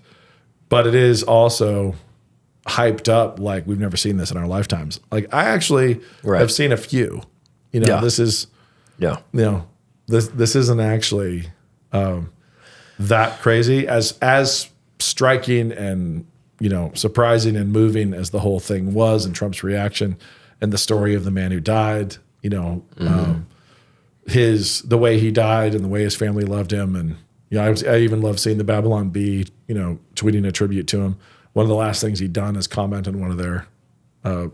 but it is also hyped up like we've never seen this in our lifetimes. Like I actually have seen a few. This is this isn't actually that crazy as striking and surprising and moving as the whole thing was, and Trump's reaction and the story of the man who died. The way he died and the way his family loved him, and I even love seeing the Babylon Bee tweeting a tribute to him. One of the last things he'd done is comment on one of their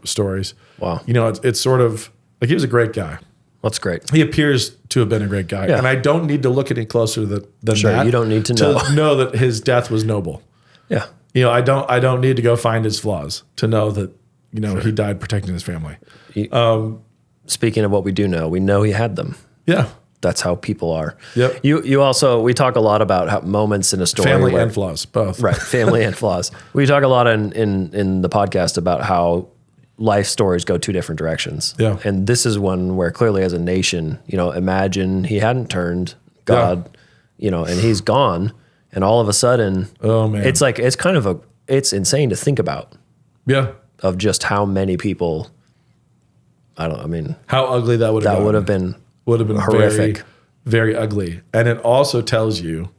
stories. Wow. It's sort of like he was a great guy. That's great. He appears to have been a great guy. Yeah. And I don't need to look any closer than Sure, that. you don't need to know. that his death was noble. Yeah. I don't need to go find his flaws to know that, he died protecting his family. Speaking of what we do know, we know he had them. Yeah. That's how people are. Yep. You also, we talk a lot about how moments in a story. Family and flaws, both. Right. Family and flaws. We talk a lot in the podcast about how life stories go two different directions. Yeah. And this is one where clearly as a nation, imagine he hadn't turned God, and he's gone. And all of a sudden, oh man, it's like, it's insane to think about. Yeah. Of just how many people, how ugly that would have been horrific, very, very ugly. And it also tells you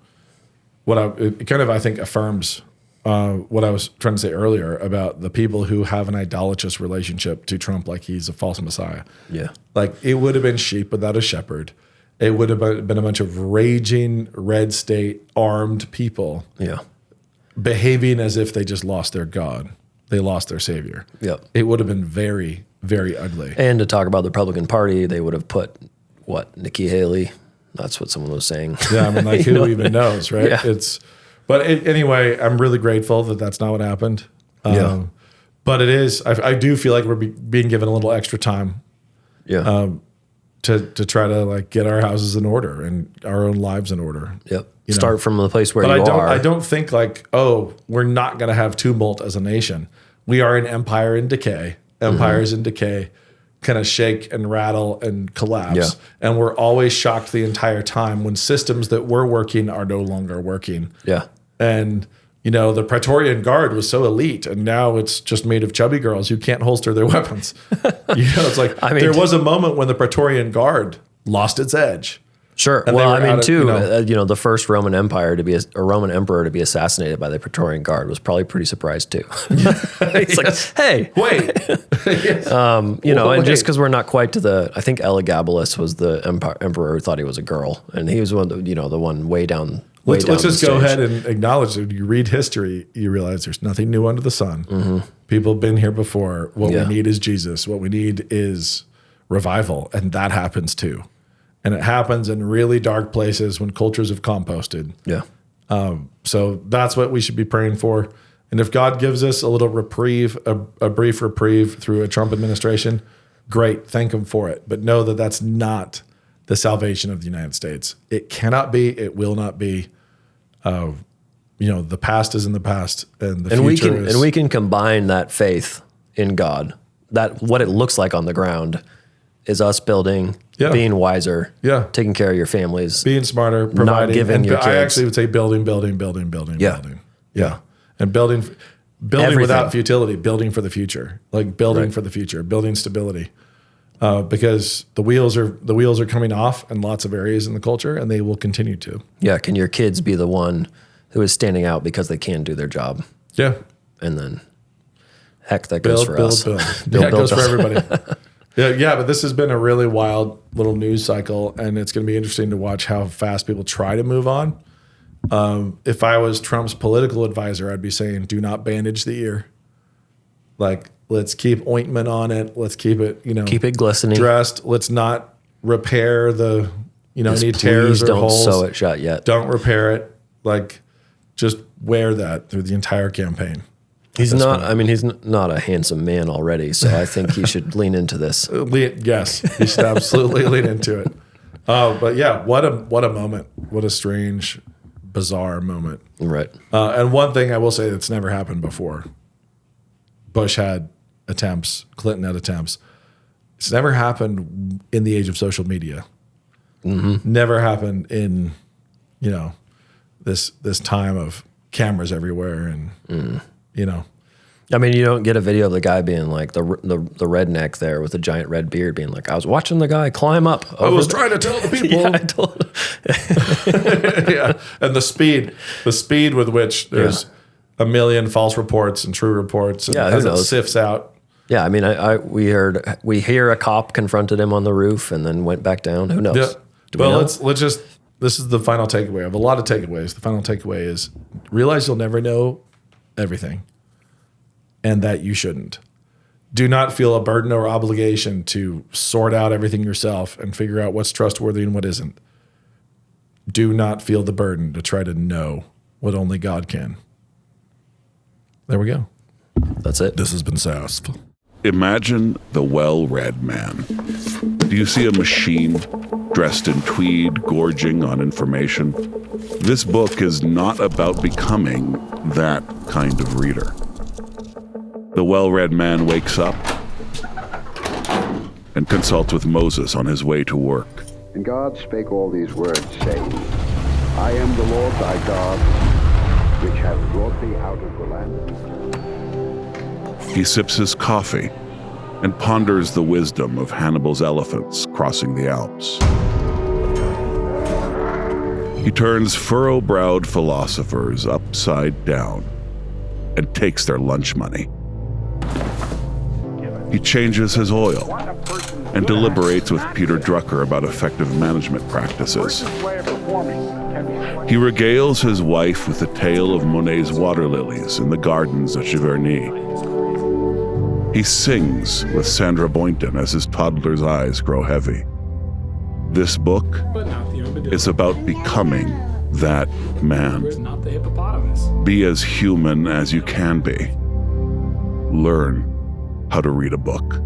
it kind of, I think, affirms what I was trying to say earlier about the people who have an idolatrous relationship to Trump, like he's a false messiah. Yeah. Like it would have been sheep without a shepherd. It would have been a bunch of raging red state armed people. Yeah. Behaving as if they just lost their God. They lost their savior. Yep. It would have been very, very ugly. And to talk about the Republican Party, they would have put Nikki Haley. That's what someone was saying. Yeah, who even knows, right? Yeah. Anyway, I'm really grateful that that's not what happened. Yeah. But it is. I do feel like we're being given a little extra time. Yeah. To try to get our houses in order and our own lives in order. Yep. Start from the place where you are. I don't think we're not going to have tumult as a nation. We are an empire in decay. Empires in decay kind of shake and rattle and collapse. Yeah. And we're always shocked the entire time when systems that were working are no longer working. Yeah. And, the Praetorian Guard was so elite, and now it's just made of chubby girls who can't holster their weapons. It's like there was a moment when the Praetorian Guard lost its edge. Sure. And the first Roman Empire Roman emperor to be assassinated by the Praetorian Guard was probably pretty surprised too. It's like, hey, wait, and just because we're not quite to I think Elagabalus was the emperor who thought he was a girl, and he was one, the one way down. Let's just go ahead and acknowledge that you read history, you realize there's nothing new under the sun. Mm-hmm. People have been here before. What we need is Jesus. What we need is revival, and that happens too. And it happens in really dark places when cultures have composted. Yeah. So that's what we should be praying for. And if God gives us a little reprieve, a brief reprieve through a Trump administration, great. Thank him for it. But know that that's not the salvation of the United States. It cannot be. It will not be. The past is in the past, and the future is. And we can combine that faith in God. That what it looks like on the ground is us building, being wiser, taking care of your families, being smarter, providing, not giving your kids. I actually would say building. Yeah. And building Everything. without futility, building for the future, for the future, building stability. Because the wheels are coming off in lots of areas in the culture, and they will continue to. Yeah. Can your kids be the one who is standing out because they can't do their job? Yeah. And then, heck, that goes for us. It goes for everybody. Yeah, but this has been a really wild little news cycle, and it's going to be interesting to watch how fast people try to move on. If I was Trump's political advisor, I'd be saying, do not bandage the ear. Let's keep ointment on it. Let's keep it, keep it glistening, dressed. Let's not repair the, any tears or holes. Don't sew it shut yet. Don't repair it. Just wear that through the entire campaign. He's not a handsome man already, so I think he should lean into this. Yes, he should absolutely lean into it. But yeah, what a moment. What a strange, bizarre moment. Right. And one thing I will say that's never happened before. Bush had attempts, Clinton had attempts. It's never happened in the age of social media. Mm-hmm. Never happened in, this time of cameras everywhere and, you don't get a video of the guy being like the redneck there with the giant red beard being like, I was watching the guy climb up. I was trying to tell the people. Yeah, I told yeah. And the speed with which there's a million false reports and true reports. And as it sifts out. Yeah. We hear a cop confronted him on the roof and then went back down. Who knows? Yeah. This is the final takeaway. I have a lot of takeaways. The final takeaway is realize you'll never know everything and that you shouldn't. Do not feel a burden or obligation to sort out everything yourself and figure out what's trustworthy and what isn't. Do not feel the burden to try to know what only God can. There we go. That's it. This has been Sass. Imagine the well-read man. Do you see a machine dressed in tweed, gorging on information? This book is not about becoming that kind of reader. The well-read man wakes up and consults with Moses on his way to work. And God spake all these words, saying, I am the Lord thy God, which hath brought thee out of the land of Egypt. He sips his coffee and ponders the wisdom of Hannibal's elephants crossing the Alps. He turns furrow-browed philosophers upside down and takes their lunch money. He changes his oil and deliberates with Peter Drucker about effective management practices. He regales his wife with the tale of Monet's water lilies in the gardens at Giverny. He sings with Sandra Boynton as his toddler's eyes grow heavy. This book is about becoming that man. Be as human as you can be. Learn how to read a book.